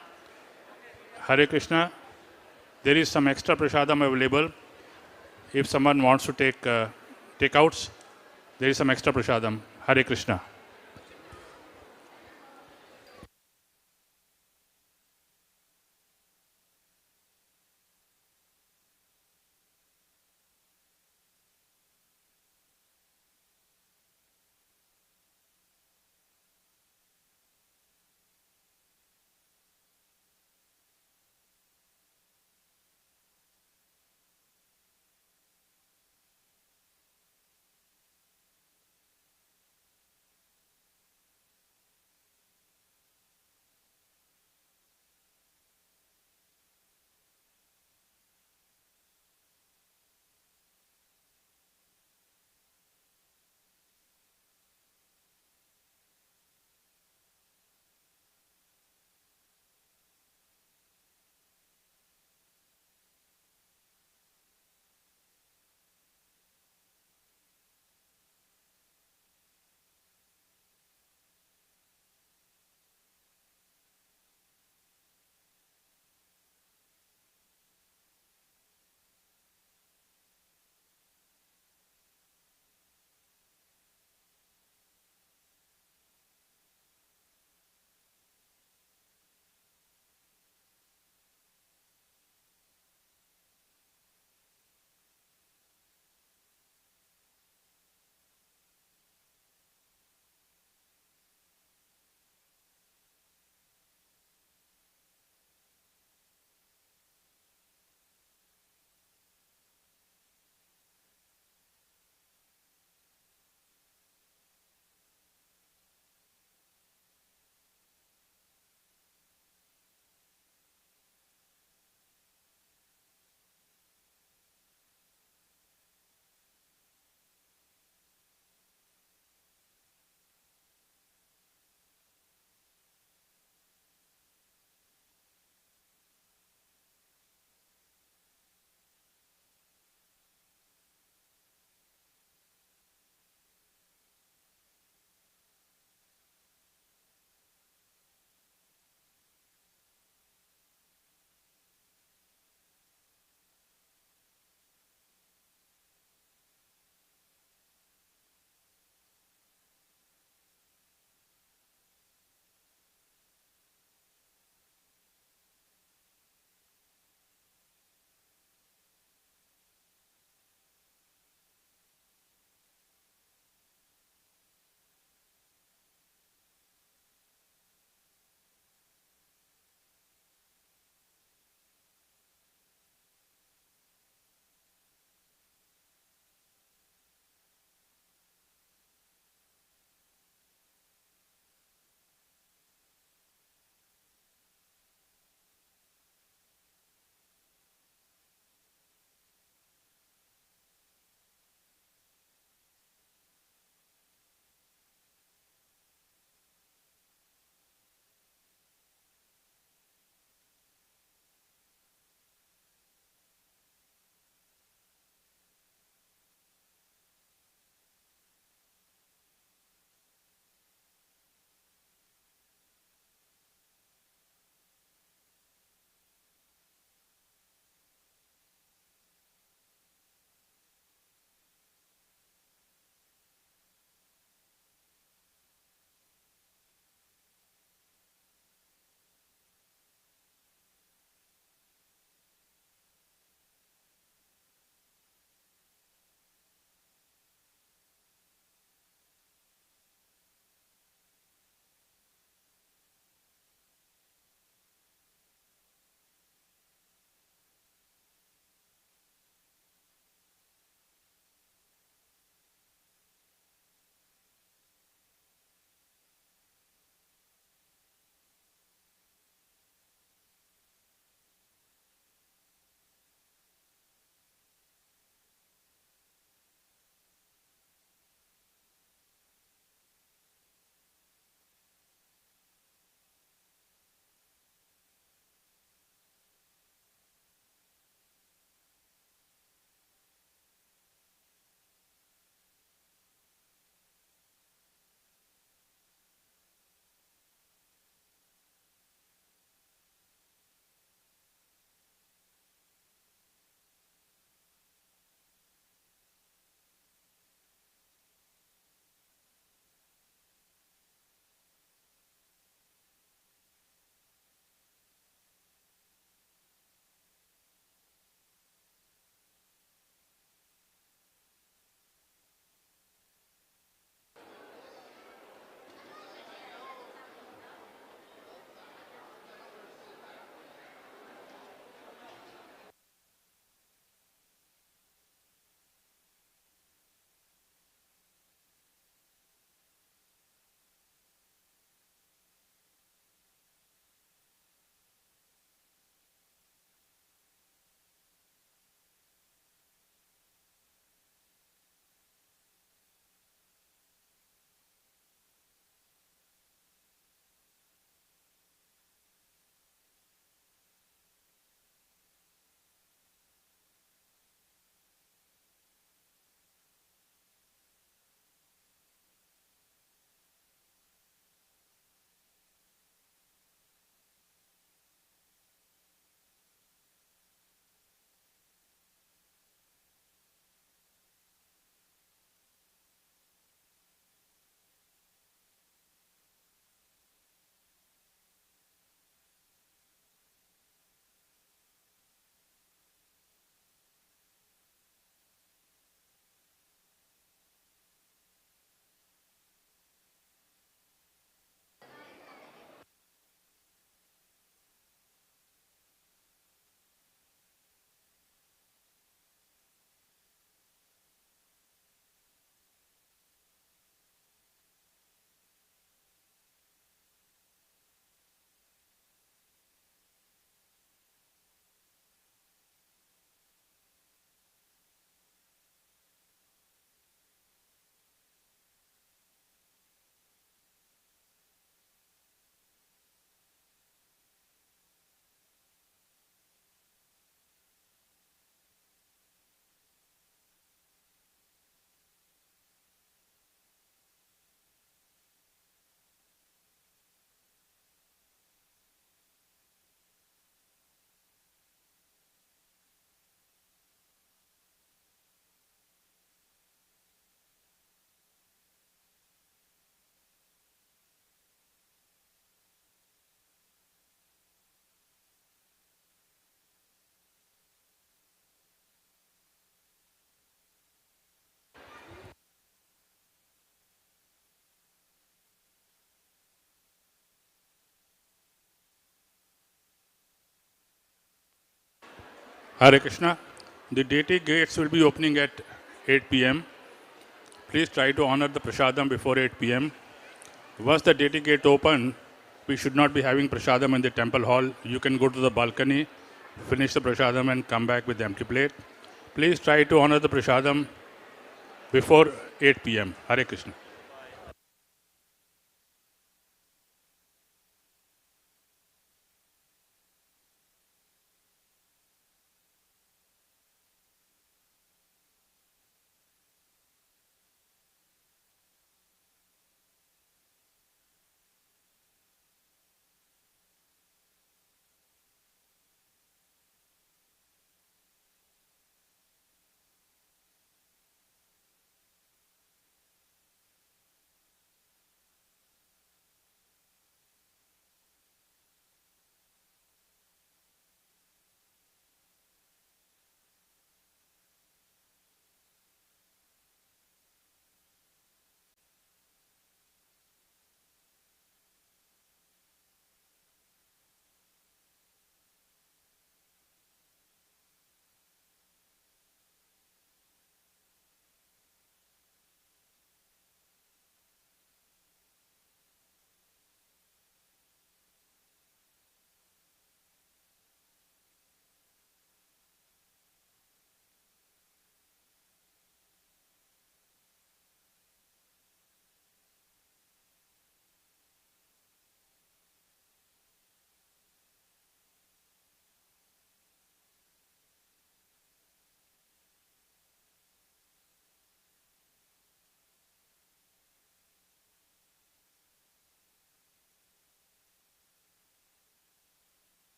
Hare Krishna. There is some extra prasadam available. If someone wants to take takeouts, there is some extra prasadam. Hare Krishna. Hare Krishna. The deity gates will be opening at 8 p.m. Please try to honor the prasadam before 8 p.m. Once the deity gate open, we should not be having prasadam in the temple hall. You can go to the balcony, finish the prasadam and come back with the empty plate. Please try to honor the prasadam before 8 p.m. Hare Krishna.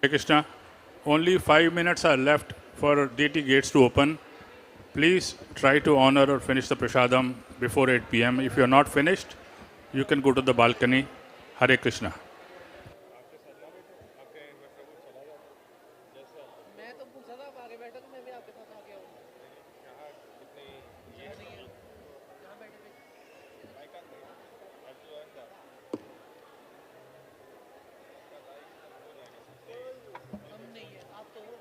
Hare Krishna. Only 5 minutes are left for deity gates to open. Please try to honor or finish the prasadam before 8 p.m. If you are not finished, you can go to the balcony. Hare Krishna. मैं तो पूछा था आप आगे बैठे तो मैं भी आपके साथ आ गया हूँ यहाँ बैठे थे हम नहीं है आप तो हो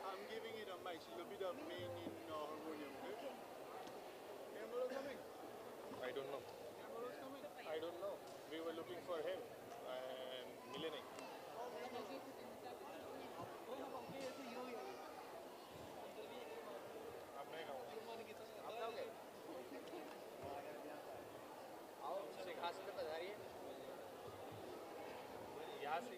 I'm giving it a mic. She'll be the main in harmonium. Okay? Camera coming? I don't know. I don't know. We were looking for him and Milene. अब मैं गाऊंगा। आओ शेख हासिल पे पधारिए। यहाँ से